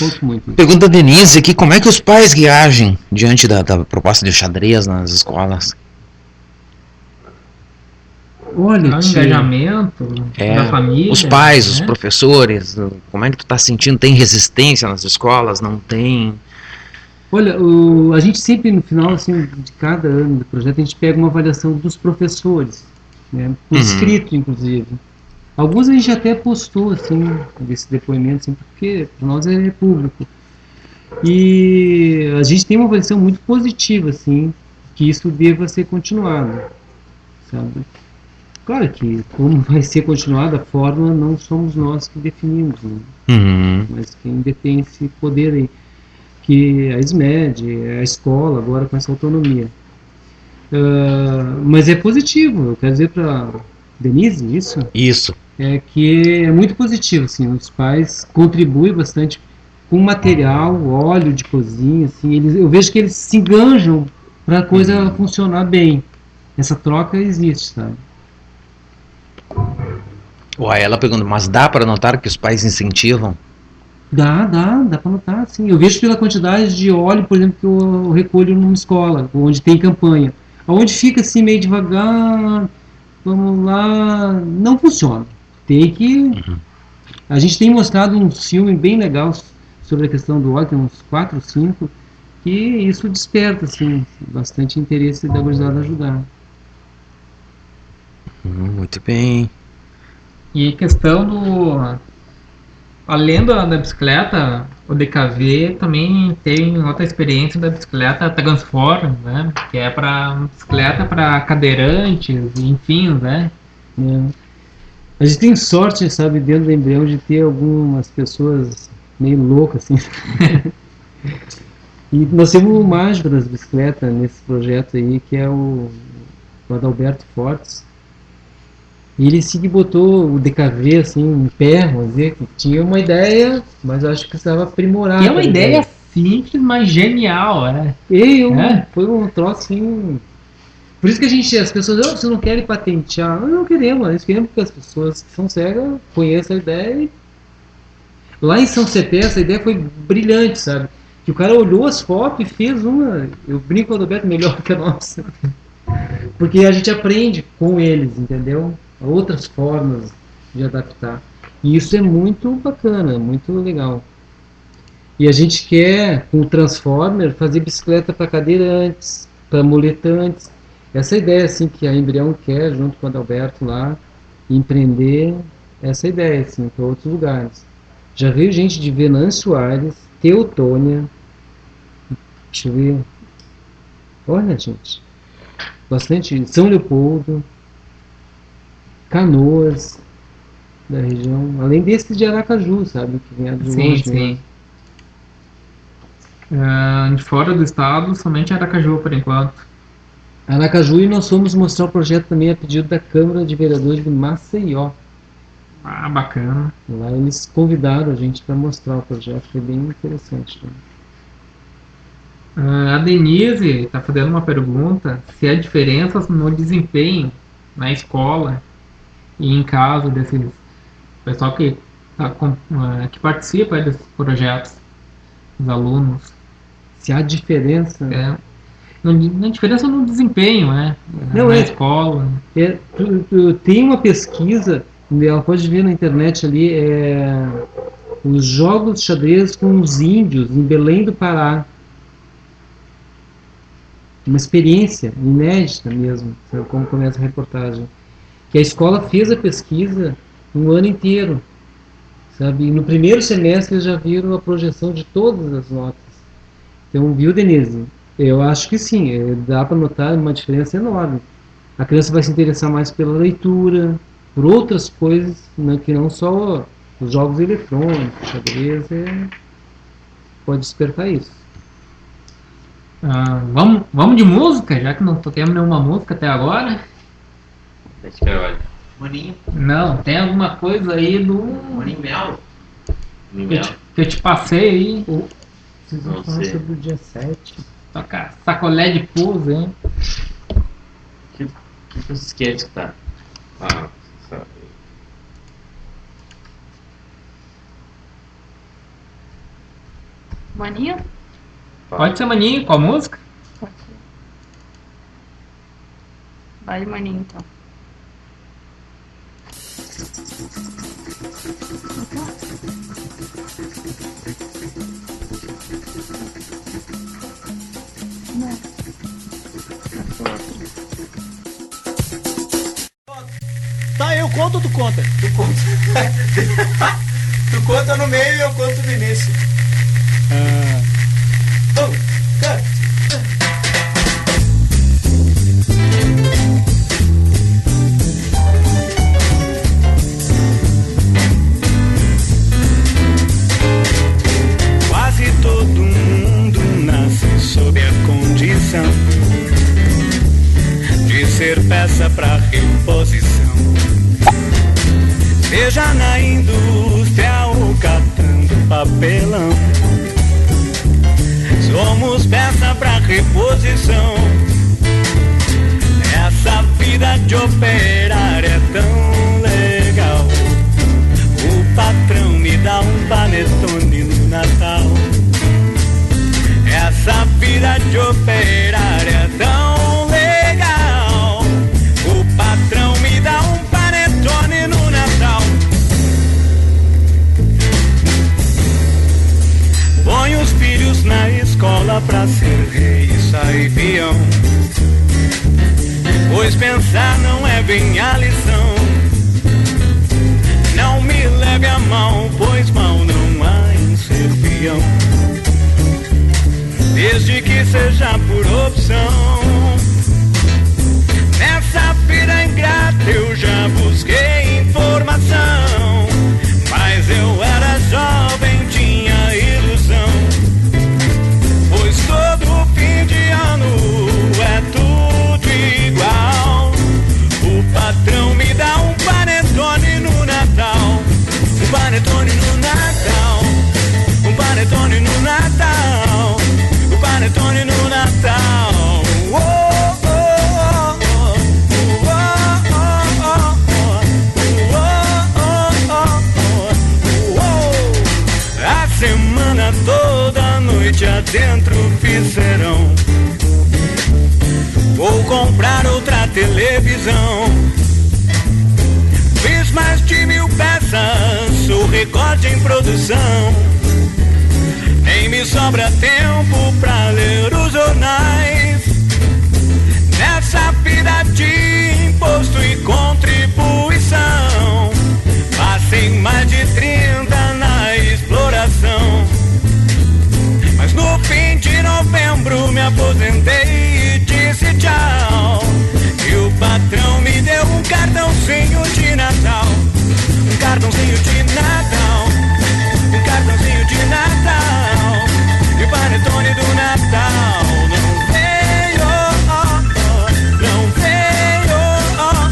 Conto muito. Pergunta a Denise aqui, como é que os pais reagem diante da proposta de xadrez nas escolas? Olha, o engajamento da família. Os pais, os professores, como é que tu tá sentindo? Tem resistência nas escolas? Não tem? Olha, a gente sempre no final, assim, de cada ano do projeto, a gente pega uma avaliação dos professores, né, por escrito, inclusive. Alguns a gente até postou, assim, desse depoimento, assim, porque para nós é público. E a gente tem uma avaliação muito positiva, assim, que isso deva ser continuado, sabe? Claro que como vai ser continuada a forma, não somos nós que definimos, né? Mas quem detém esse poder aí, que é a SMED, é a escola, agora com essa autonomia. Mas é positivo, eu quero dizer para Denise, isso? Isso. É que é muito positivo, assim, os pais contribuem bastante com material, óleo de cozinha, assim, eu vejo que eles se enganjam para a coisa funcionar bem. Essa troca existe, sabe? Uai, ela pergunta, mas dá para notar que os pais incentivam? Dá para notar, sim. Eu vejo pela quantidade de óleo, por exemplo, que eu recolho numa escola, onde tem campanha. Onde fica assim meio devagar, vamos lá, não funciona. Tem que... A gente tem mostrado um filme bem legal sobre a questão do óleo, tem uns 4 ou 5, que isso desperta, assim, bastante interesse da gurizada ajudar. Muito bem. E questão do... Além da bicicleta, o DKV também tem outra experiência da bicicleta Transform, né? Que é para bicicleta para cadeirantes, enfim, né? A gente tem sorte, sabe, dentro do Embrião, de ter algumas pessoas meio loucas, assim. E nós temos o mágico das bicicletas nesse projeto aí, que é o Adalberto Fortes. E ele se botou o DKV assim em pé, vamos dizer, que tinha uma ideia, mas eu acho que precisava aprimorar. E é uma ideia simples, mas genial, né? Foi um troço assim. Por isso que as pessoas, vocês não querem patentear. Não queremos, nós queremos que as pessoas que são cegas conheçam a ideia. Lá em São Cepé, essa ideia foi brilhante, sabe? Que o cara olhou as fotos e fez uma. Eu brinco com o Adalberto melhor que a nossa. Porque a gente aprende com eles, entendeu? Outras formas de adaptar. E isso é muito bacana, muito legal. E a gente quer, com o Transformer, fazer bicicleta para cadeirantes, para muletantes. Essa ideia assim que a Embrião quer, junto com o Adalberto lá, empreender essa ideia assim, para outros lugares. Já veio gente de Venâncio Aires, Teutônia, deixa eu ver, olha gente, bastante, São Leopoldo, Canoas, da região, além desses de Aracaju, sabe, que vem de longe. Sim. De fora do estado, somente Aracaju por enquanto. Aracaju, e nós fomos mostrar o projeto também a pedido da Câmara de Vereadores de Maceió. Ah, bacana. Lá eles convidaram a gente para mostrar o projeto, foi bem interessante. A Denise está fazendo uma pergunta se há diferenças no desempenho na escola e em casa desses pessoal que participa desses projetos, os alunos. Se há diferença... Na diferença no desempenho, né? Não, na é. escola. Tem uma pesquisa, ela pode ver na internet ali, os jogos de xadrez com os índios em Belém do Pará. Uma experiência inédita mesmo, sabe, como começa a reportagem. Que a escola fez a pesquisa um ano inteiro, sabe? E no primeiro semestre eles já viram a projeção de todas as notas. Então, viu, Denise? Eu acho que sim, dá para notar uma diferença enorme. A criança vai se interessar mais pela leitura, por outras coisas, né, que não só os jogos eletrônicos, xadrez, pode despertar isso. Vamos de música, já que não toquemos nenhuma música até agora. Deixa que eu olho. Maninho. Não, tem alguma coisa aí do. Maninho Mel. Que eu te passei aí. Vocês vão falar sobre o dia 7. Toca sacolé de pouso, hein? Que vocês querem escutar? Ah, sabe. Maninho? Pode ser Maninho, qual música? Pode ser. Vai, Maninho, então. Tá, eu conto ou tu conta? Tu conta. Tu conta no meio e eu conto no início. Quase todo mundo nasce sob a condição de ser peça pra reposição, seja na indústria ou catando papelão. Somos peça pra reposição. Essa vida de operário é tão legal. O patrão me dá um panetone no Natal. Essa vida de operário é tão legal. O patrão me dá um panetone no Natal. Põe os filhos na escola pra ser rei e sair peão, pois pensar não é bem a lição. Não me leve a mão, pois mal não há em ser peão, desde que seja por opção. Nessa vida ingrata eu já busquei informação, mas eu era jovem, tinha ilusão, pois todo fim de ano é tudo igual. O patrão me dá um panetone no Natal, um panetone no Natal, um panetone no Natal, um panetone no Natal. Oh, oh, oh, oh, oh, oh, oh, oh, oh. A semana toda, noite adentro fizeram. Vou comprar outra televisão. Fiz mais de 1000 peças, sou recorde em produção. Nem me sobra tempo pra ler os jornais. Nessa vida de imposto e contribuição, passei mais de 30 na exploração. Mas no fim de novembro me aposentei e disse tchau. E o patrão me deu um cartãozinho de Natal, um cartãozinho de Natal, um cartãozinho de Natal. E o panetone do Natal não veio, oh, oh, não veio, oh, oh,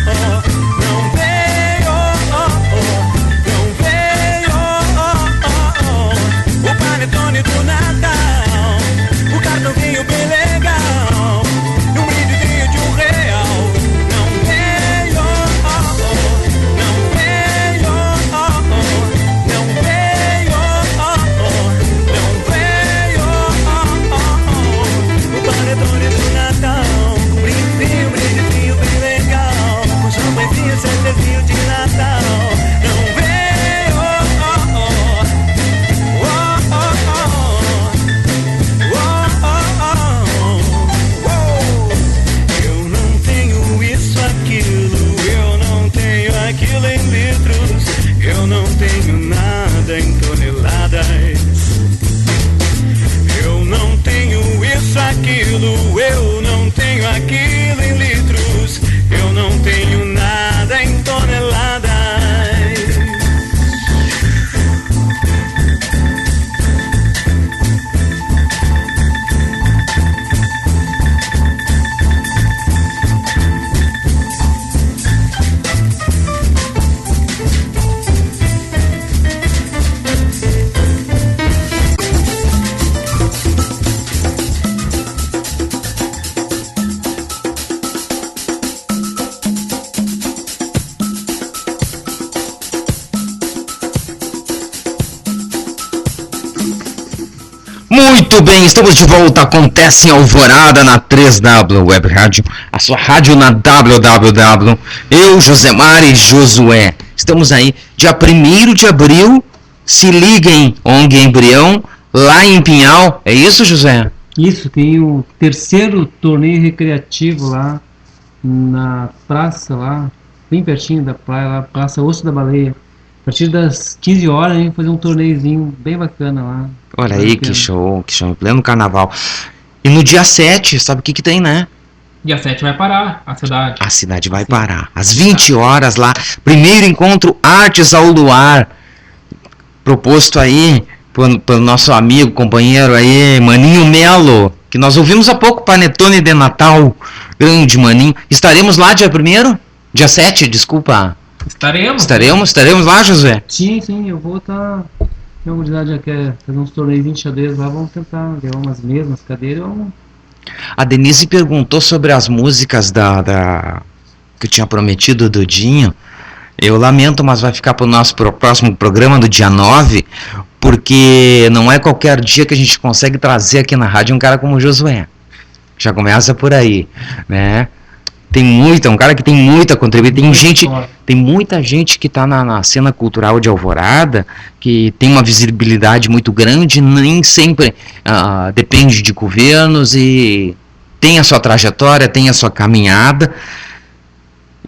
não veio, oh, oh, não veio, oh, oh, oh. O panetone do Natal, o cartãozinho bem legal, e um brindezinho de R$1. Não veio, oh, oh, não veio, oh, oh, não veio, oh, oh. aquilo em litros. Eu não tenho nada em toneladas. Muito bem, estamos de volta. Acontece em Alvorada na 3W Web Rádio, a sua rádio na www. Eu, Josemar e Josué. Estamos aí, dia 1º de abril. Se liguem, ONG Embrião, lá em Pinhal. É isso, José? Isso, tem o 3º torneio recreativo lá na praça, lá, bem pertinho da praia, lá, Praça Osso da Baleia. A partir das 15 horas a gente vai fazer um torneiozinho bem bacana lá. Olha aí, que show, em pleno carnaval. E no dia 7, sabe o que tem, né? Dia 7 vai parar a cidade. A cidade vai parar. Às 20 horas lá, primeiro encontro Artes ao Luar. Proposto aí pelo nosso amigo, companheiro aí, Maninho Melo, que nós ouvimos há pouco, Panetone de Natal. Grande Maninho. Estaremos lá dia 1º? Dia 7, desculpa. Estaremos lá, José? Sim, eu vou estar. Tem uma unidade já quer fazer uns torneios de xadrez lá, vamos tentar levar umas mesas, umas cadeiras. A Denise perguntou sobre as músicas que eu tinha prometido do Dinho. Eu lamento, mas vai ficar para o nosso próximo programa do dia 9, porque não é qualquer dia que a gente consegue trazer aqui na rádio um cara como o Josué. Já começa por aí, né? Um cara que tem muito a contribuir. Tem muita gente que está na cena cultural de Alvorada, que tem uma visibilidade muito grande, nem sempre depende de governos, e tem a sua trajetória, tem a sua caminhada.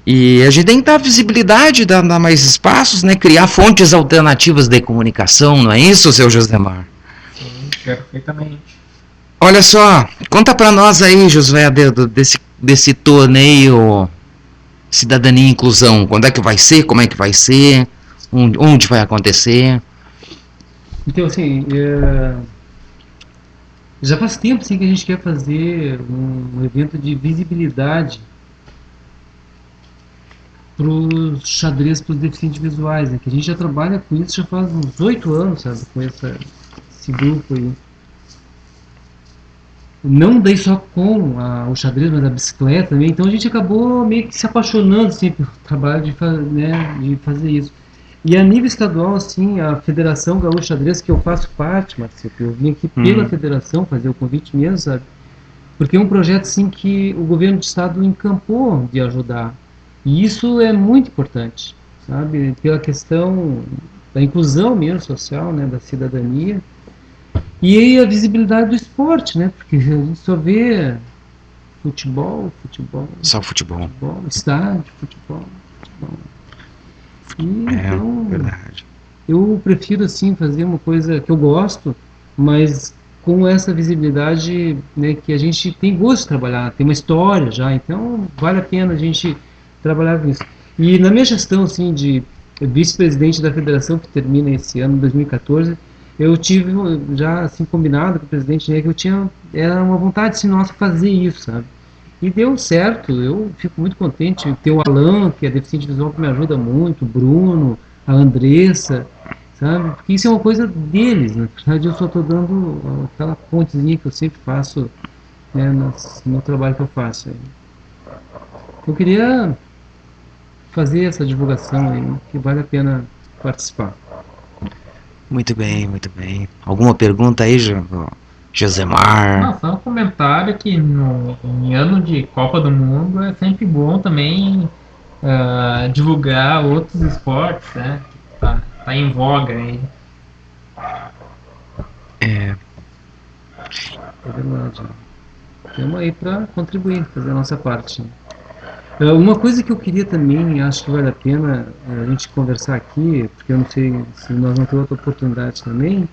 E a gente tem que dar visibilidade, dar mais espaços, né? Criar fontes alternativas de comunicação, não é isso, seu Josemar? Sim, perfeitamente. Olha só, conta pra nós aí, Josué, desse torneio Cidadania e Inclusão. Quando é que vai ser? Como é que vai ser? Onde vai acontecer? Então, assim, já faz tempo assim, que a gente quer fazer um evento de visibilidade para os xadrez para os deficientes visuais, né? Que a gente já trabalha com isso já faz uns 8 anos, sabe? Com esse grupo aí. Não daí só com o xadrez, mas a bicicleta também. Então a gente acabou meio que se apaixonando assim, pelo trabalho de fazer isso. E a nível estadual, assim, a Federação Gaúcha Xadrez, que eu faço parte, Marcelo, eu vim aqui pela federação fazer o convite mesmo, sabe? Porque é um projeto assim que o governo do estado encampou de ajudar. E isso é muito importante, sabe? Pela questão da inclusão mesmo social, né, da cidadania. E aí a visibilidade do esporte, né? Porque a gente só vê futebol. Só futebol. Estádio, futebol. Então, verdade. Eu prefiro assim fazer uma coisa que eu gosto, mas com essa visibilidade, né, que a gente tem gosto de trabalhar, tem uma história já, então vale a pena a gente trabalhar com isso. E na minha gestão assim de vice-presidente da federação, que termina esse ano, 2014, eu tive já assim combinado com o presidente, né, que era uma vontade assim, nossa fazer isso, sabe? E deu certo, eu fico muito contente. Ter o Alan, que é deficiente visual, que me ajuda muito, o Bruno, a Andressa, sabe? Porque isso é uma coisa deles, na verdade eu só estou dando aquela pontezinha que eu sempre faço, né, no trabalho que eu faço. Eu queria fazer essa divulgação aí, que vale a pena participar. Muito bem, muito bem. Alguma pergunta aí, Josemar? Não, só um comentário que em ano de Copa do Mundo é sempre bom também divulgar outros esportes, né? Tá em voga aí. É verdade. Estamos aí para contribuir, fazer a nossa parte. Uma coisa que eu queria também, acho que vale a pena a gente conversar aqui, porque eu não sei se nós vamos ter outra oportunidade também,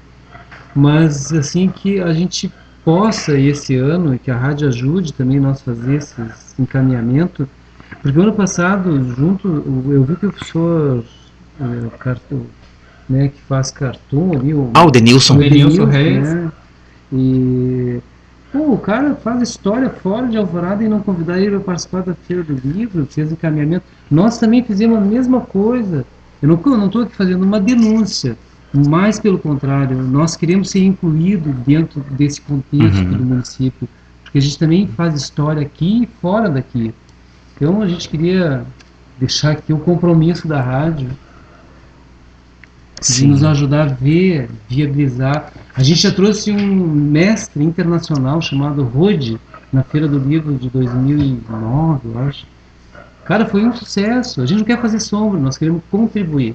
mas assim que a gente possa esse ano, e que a rádio ajude também nós fazer esse encaminhamento, porque o ano passado, eu vi que o professor né, que faz cartoon ali, O Denilson. Denilson Reis. né, e o cara faz história fora de Alvorada e não convidar ele para participar da Feira do Livro, fez encaminhamento. Nós também fizemos a mesma coisa. Eu não estou aqui fazendo uma denúncia, mas pelo contrário, nós queremos ser incluídos dentro desse contexto do município, porque a gente também faz história aqui e fora daqui. Então a gente queria deixar aqui o compromisso da rádio de nos ajudar a ver, viabilizar. A gente já trouxe um mestre internacional chamado Rode na Feira do Livro de 2009, eu acho. Cara, foi um sucesso. A gente não quer fazer sombra, nós queremos contribuir.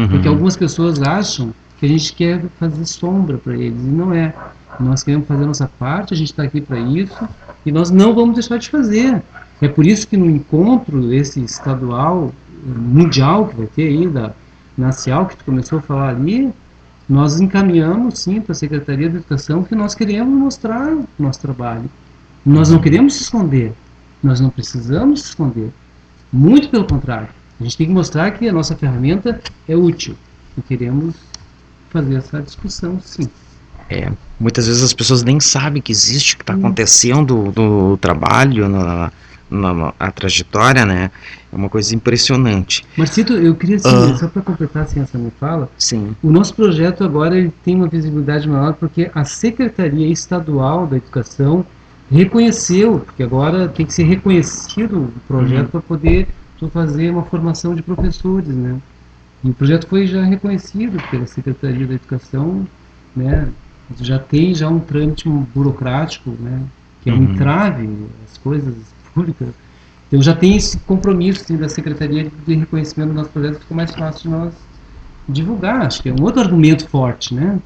Porque algumas pessoas acham que a gente quer fazer sombra para eles, e não é. Nós queremos fazer a nossa parte, a gente está aqui para isso, e nós não vamos deixar de fazer. É por isso que no encontro esse estadual, mundial, que vai ter aí, na CIAL, que tu começou a falar ali, nós encaminhamos sim para a Secretaria de Educação que nós queremos mostrar o nosso trabalho. Nós não queremos se esconder, nós não precisamos se esconder. Muito pelo contrário, a gente tem que mostrar que a nossa ferramenta é útil e queremos fazer essa discussão, sim. Muitas vezes as pessoas nem sabem que existe, que está acontecendo no trabalho, a trajetória, né? É uma coisa impressionante. Marcito, eu queria, assim, só para completar assim, essa minha fala, Sim. o nosso projeto agora ele tem uma visibilidade maior porque a Secretaria Estadual da Educação reconheceu, porque agora tem que ser reconhecido o projeto para poder fazer uma formação de professores, né? E o projeto foi já reconhecido pela Secretaria da Educação, né? Já tem um trâmite burocrático, né? Que é um entrave às coisas públicas. Então já tem esse compromisso sim, da Secretaria de reconhecimento do nosso projeto, ficou mais fácil de nós divulgar. Acho que é um outro argumento forte, né?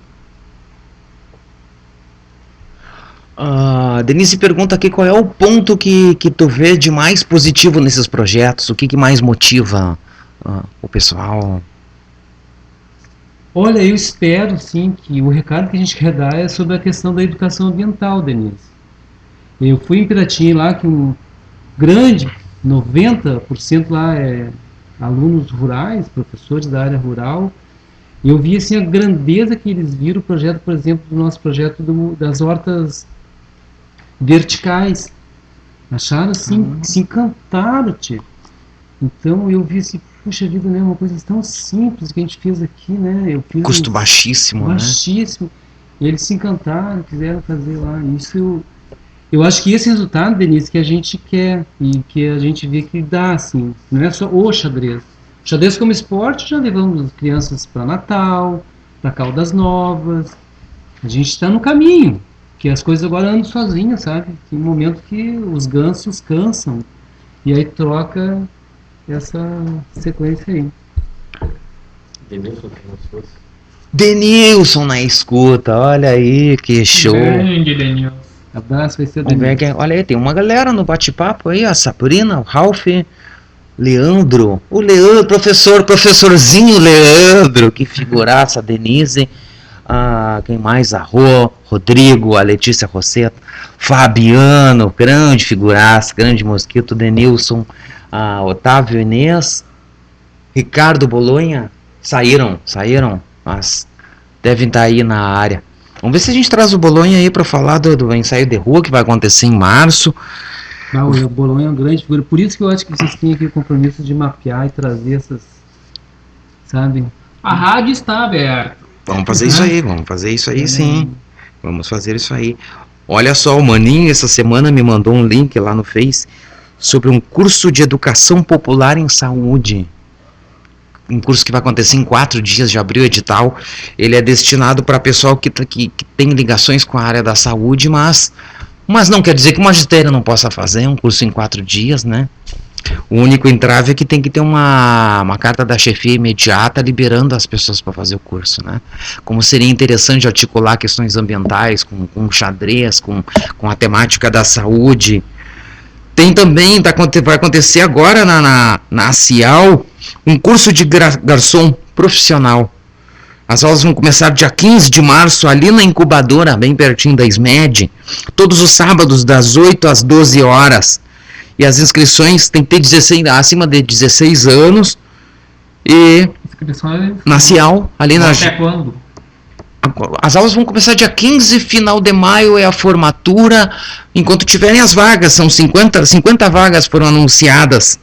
Denise pergunta aqui qual é o ponto que tu vê de mais positivo nesses projetos, o que mais motiva o pessoal? Olha, eu espero sim que o recado que a gente quer dar é sobre a questão da educação ambiental, Denise. Eu fui em Piratinha lá, que um grande 90% lá é alunos rurais, professores da área rural. E eu vi assim a grandeza que eles viram o projeto, por exemplo, do nosso projeto das hortas verticais. Acharam assim, se encantaram, tio. Então eu vi assim, puxa vida, né, uma coisa tão simples que a gente fez aqui, né? Eu fiz Custo baixíssimo, baixíssimo. E eles se encantaram, quiseram fazer lá. Isso eu acho que esse resultado, Denise, que a gente quer e que a gente vê que dá, assim, não é só o xadrez. O xadrez como esporte, já levamos as crianças para Natal, para Caldas Novas. A gente está no caminho, que as coisas agora andam sozinhas, sabe? Tem um momento que os gansos cansam e aí troca essa sequência aí. Denilson na escuta, olha aí, que show. Grande, Denilson. Abraço, vai ser Vamos ver aqui, olha aí, tem uma galera no bate-papo aí, a Sabrina, o Ralph, Leandro, professorzinho Leandro, que figuraça, a Denise, quem mais? A Rodrigo, a Letícia Rosseto, Fabiano, grande figuraça, grande mosquito, Denilson, Otávio Inês, Ricardo Bolonha, saíram, mas devem estar aí na área. Vamos ver se a gente traz o Bolonha aí para falar do ensaio de rua que vai acontecer em março. O Bolonha é uma grande figura, por isso que eu acho que vocês têm aqui o compromisso de mapear e trazer essas, sabe? A rádio está aberta. Vamos fazer isso aí, sim. Vamos fazer isso aí. Olha só, o Maninho essa semana me mandou um link lá no Face sobre um curso de educação popular em saúde. Um curso que vai acontecer em 4 dias, de abril, edital. Ele é destinado para pessoal que tem ligações com a área da saúde, mas não quer dizer que o magistério não possa fazer um curso em 4 dias, né? O único entrave é que tem que ter uma carta da chefia imediata liberando as pessoas para fazer o curso, né? Como seria interessante articular questões ambientais com xadrez, com a temática da saúde. Tem também, vai acontecer agora na CIAL, um curso de garçom profissional. As aulas vão começar dia 15 de março, ali na incubadora, bem pertinho da SMED. Todos os sábados, das 8 às 12 horas. E as inscrições tem que ter acima de 16 anos. E Inscrições. na Cial, ali na... Até quando? As aulas vão começar dia 15, final de maio é a formatura. Enquanto tiverem as vagas, são 50 vagas foram anunciadas.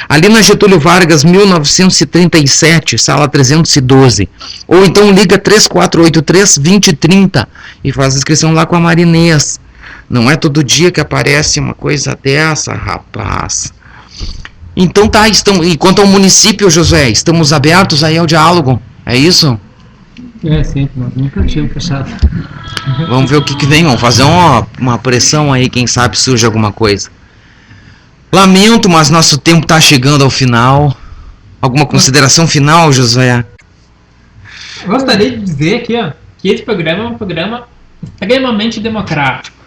Ali na Getúlio Vargas, 1937, sala 312. Ou então liga 3483-2030 e faz a inscrição lá com a Marinês. Não é todo dia que aparece uma coisa dessa, rapaz. Então tá, e quanto ao município, Josué, estamos abertos aí ao diálogo, é isso? É, sempre, nós nunca tínhamos fechado. Vamos ver o que vem, vamos fazer uma pressão aí, quem sabe surge alguma coisa. Lamento, mas nosso tempo está chegando ao final. Alguma consideração final, Josué? Gostaria de dizer aqui, ó, que esse programa é um programa extremamente democrático.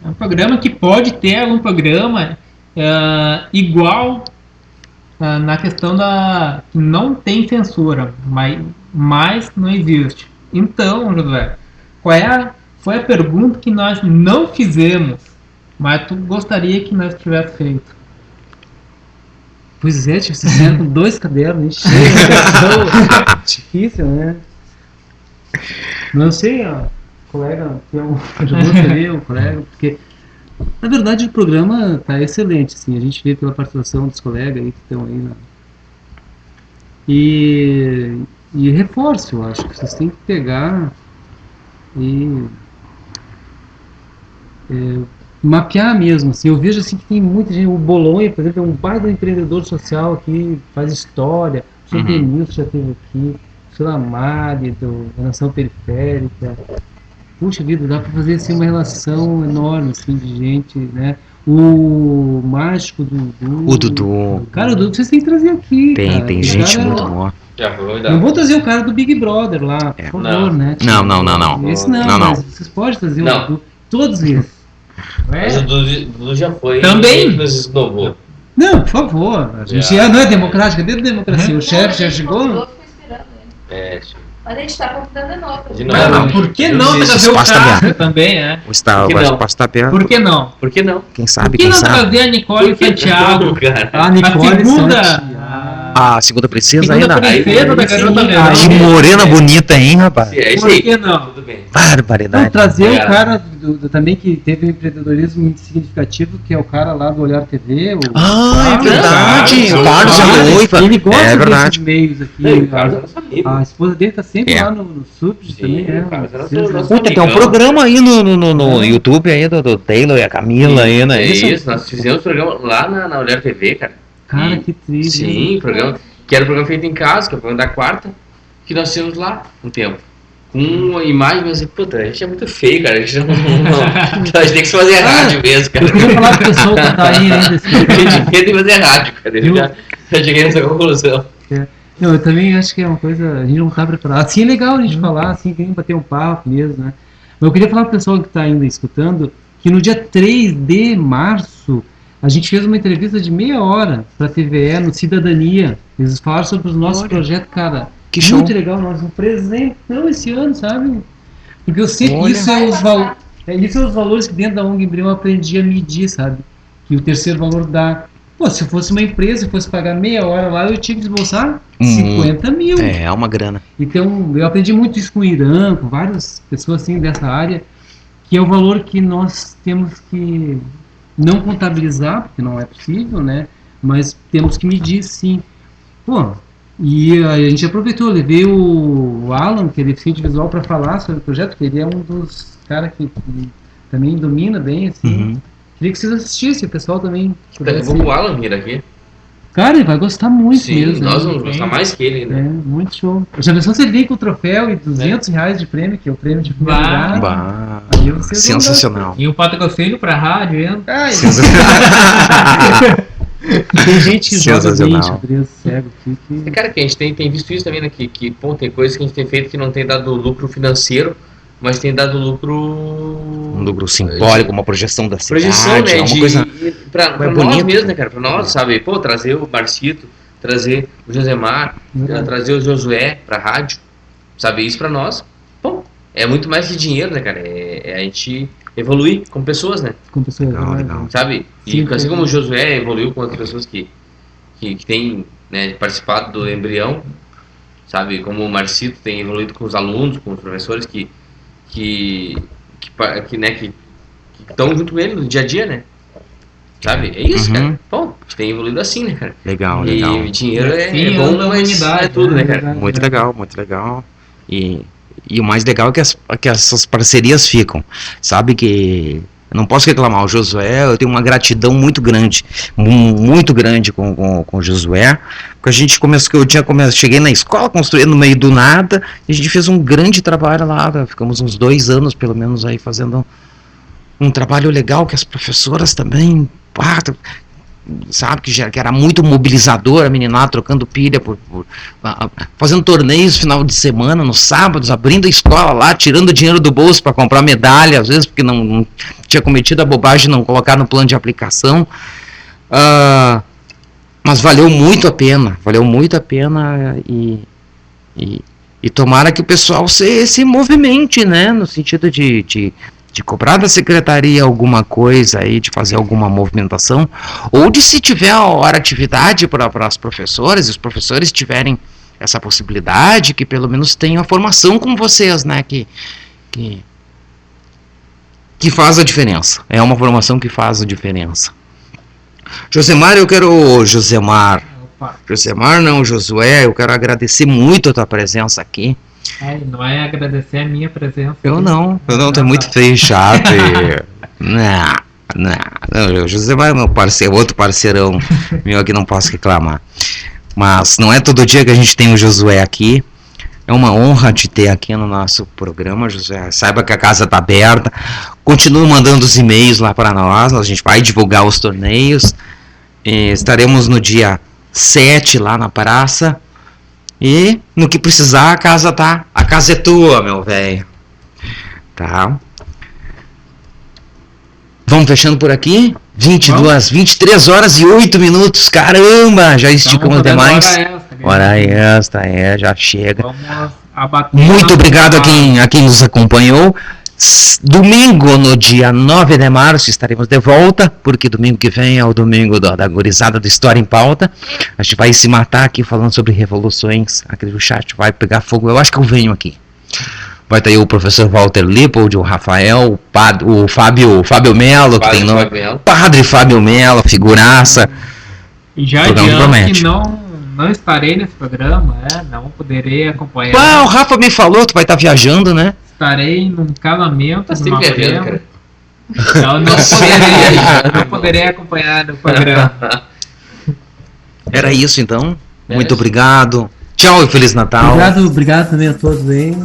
É um programa que pode ter algum programa igual na questão da... que não tem censura, mas não existe. Então, Josué, foi a pergunta que nós não fizemos, mas tu gostaria que nós tivéssemos feito? Pois é, você tinha com 2 cadernos cheios, difícil, né? Não sei, ó, colega, tem um ali, um colega, porque na verdade o programa está excelente, assim, a gente vê pela participação dos colegas aí que estão aí e reforço, eu acho que vocês têm que pegar e mapear mesmo, assim, eu vejo assim que tem muita gente, o Bolonha, por exemplo, é um baita empreendedor social aqui, faz história, o Sr. Denilson já esteve aqui, o Sr. Amari, da Nação Periférica, puxa vida, dá para fazer assim uma relação enorme, assim, de gente, né, o mágico Dudu. O Dudu. Cara, o Dudu vocês têm que trazer aqui, cara. Tem gente muito boa. Não vou trazer o cara do Big Brother lá, por favor, né? Não. Esse não, mas vocês podem trazer o Dudu, todos eles. Mas o Dudu já foi. Também? Nos esnovou. Não, por favor. A gente não é democrática, dentro da democracia. O chefe já chegou. Mas a gente tá convidando de novo. Por que não trazer o cara também, né? O espaço está aberto. Por que não? Por que não? Quem sabe, Por que não trazer a Nicole Santiago? A Nicole A segunda princesa ainda? ainda? Princesa da garota Que morena bonita, hein, rapaz? Por que não? Tudo bem. Barbaridade. Não, trazer o cara também que teve um empreendedorismo muito significativo, que é o cara lá do Olhar TV. É verdade. O Carlos é noiva. Ele gosta desses meios aqui. A esposa dele tá sempre lá no Subs também. Puta, tem um programa aí no YouTube aí do Taylor e a Camila aí, né? Isso, nós fizemos programa lá na Olhar TV, cara. Cara, que triste. Sim, programa, que era o programa feito em casa, que é o programa da quarta, que nós tínhamos lá um tempo. Com uma imagem, mas puta, a gente é muito feio, cara. A gente não a gente tem que fazer rádio mesmo, cara. Eu queria falar pro pessoal que tá aí ainda. A gente tem que fazer rádio, cara. Eu já cheguei nessa conclusão. Não, eu também acho que é uma coisa, a gente não tá preparado. Assim é legal a gente falar, assim, que a gente bater um papo mesmo, né? Mas eu queria falar pro pessoal que tá ainda escutando, que no dia 3 de março, a gente fez uma entrevista de meia hora para a TVE no Cidadania. Eles falaram sobre os nossos projetos, cara. Que show. Muito legal, nós um presentão esse ano, sabe? Porque eu sempre, isso é os valores que dentro da ONG Embrião eu aprendi a medir, sabe? Que o terceiro valor dá. Pô, se eu fosse uma empresa e fosse pagar meia hora lá, eu tinha que desbolsar 50 mil. É uma grana. Então, eu aprendi muito isso com o Irã, com várias pessoas assim dessa área, que é o valor que nós temos que não contabilizar, porque não é possível, né? Mas temos que medir, sim. Pô, e a gente aproveitou, eu levei o Alan, que é deficiente visual, para falar sobre o projeto, porque ele é um dos caras que também domina bem, assim. Queria que vocês assistissem, o pessoal também. Eu vou pro Alan vir aqui. Cara, ele vai gostar muito. Sim, mesmo. Nós vamos gostar mais que ele, né? É, muito show. Já pensou se ele vem com o troféu e R$200 de prêmio, que é o prêmio de primeiro lugar? Sensacional. E um patrocínio pra rádio, hein? Tem gente que joga bem xadrez cego aqui. Cara, que a gente tem visto isso também, né? Que pô, tem coisas que a gente tem feito que não tem dado lucro financeiro, mas tem dado lucro... Um lucro simbólico, uma projeção da cidade. Projeção, né? Uma coisa pra nós mesmos, né, cara? Pra nós, sabe? Pô, trazer o Marcito, trazer o Josemar, trazer o Josué pra rádio. sabe? Isso pra nós, bom, é muito mais que dinheiro, né, cara? É a gente evoluir como pessoas, né? Com pessoas, Legal. Sabe? E Sim, assim sim. como o Josué evoluiu com outras pessoas que têm, né, participado do embrião, sabe? Como o Marcito tem evoluído com os alunos, com os professores que estão junto com ele no dia a dia, né? Sabe? É isso, Uhum. cara. Bom, a gente tem evoluído assim, né, cara? Legal. E dinheiro é Sim, bom, da mas humanidade, não é tudo, né, cara? Muito legal. E o mais legal é que essas parcerias ficam. Sabe que eu não posso reclamar. O Josué, eu tenho uma gratidão muito grande com o Josué. Porque a gente cheguei na escola construindo no meio do nada, e a gente fez um grande trabalho lá. Ficamos uns 2 anos, pelo menos, aí fazendo um trabalho legal, que as professoras também, sabe, que era muito mobilizador, a meninada trocando pilha, fazendo torneios final de semana, nos sábados, abrindo a escola lá, tirando dinheiro do bolso para comprar medalha, às vezes porque não tinha cometido a bobagem de não colocar no plano de aplicação. Mas valeu muito a pena e tomara que o pessoal se movimente, né, no sentido de cobrar da secretaria alguma coisa aí, de fazer alguma movimentação, ou de, se tiver a hora atividade para as professoras, e os professores tiverem essa possibilidade, que pelo menos tenham a formação com vocês, né, que faz a diferença. É uma formação que faz a diferença. Josemar, Josué, eu quero agradecer muito a tua presença aqui. Não é agradecer a minha presença. Eu não, tô muito feio, chato. Não, o Josemar é meu parceiro, outro parceirão meu aqui, não posso reclamar. Mas não é todo dia que a gente tem o Josué aqui. É uma honra te ter aqui no nosso programa, Josué. Saiba que a casa está aberta. Continue mandando os e-mails lá para nós. A gente vai divulgar os torneios. Estaremos no dia 7 lá na praça. E no que precisar, a casa é tua, meu velho. Tá? Vamos fechando por aqui. 23 horas e 8 minutos. Caramba, já esticamos demais. Hora extra, já chega. Muito obrigado a quem nos acompanhou. Domingo, no dia 9 de março, estaremos de volta, porque domingo que vem é o domingo da gurizada do História em Pauta. A gente vai se matar aqui falando sobre revoluções. Aquele chat vai pegar fogo. Eu acho que eu venho aqui. Vai ter aí o professor Walter Lippold, o Rafael, o Fábio Melo, que tem nome. Padre Fábio Melo, figuraça. E já adianto que não estarei nesse programa, não poderei acompanhar. O Rafa me falou, tu vai estar viajando, né? Estarei num casamento. Tá sempre viajando, cara. Então não poderei acompanhar o programa. Era isso então. Muito obrigado. Tchau e Feliz Natal. Obrigado também a todos aí.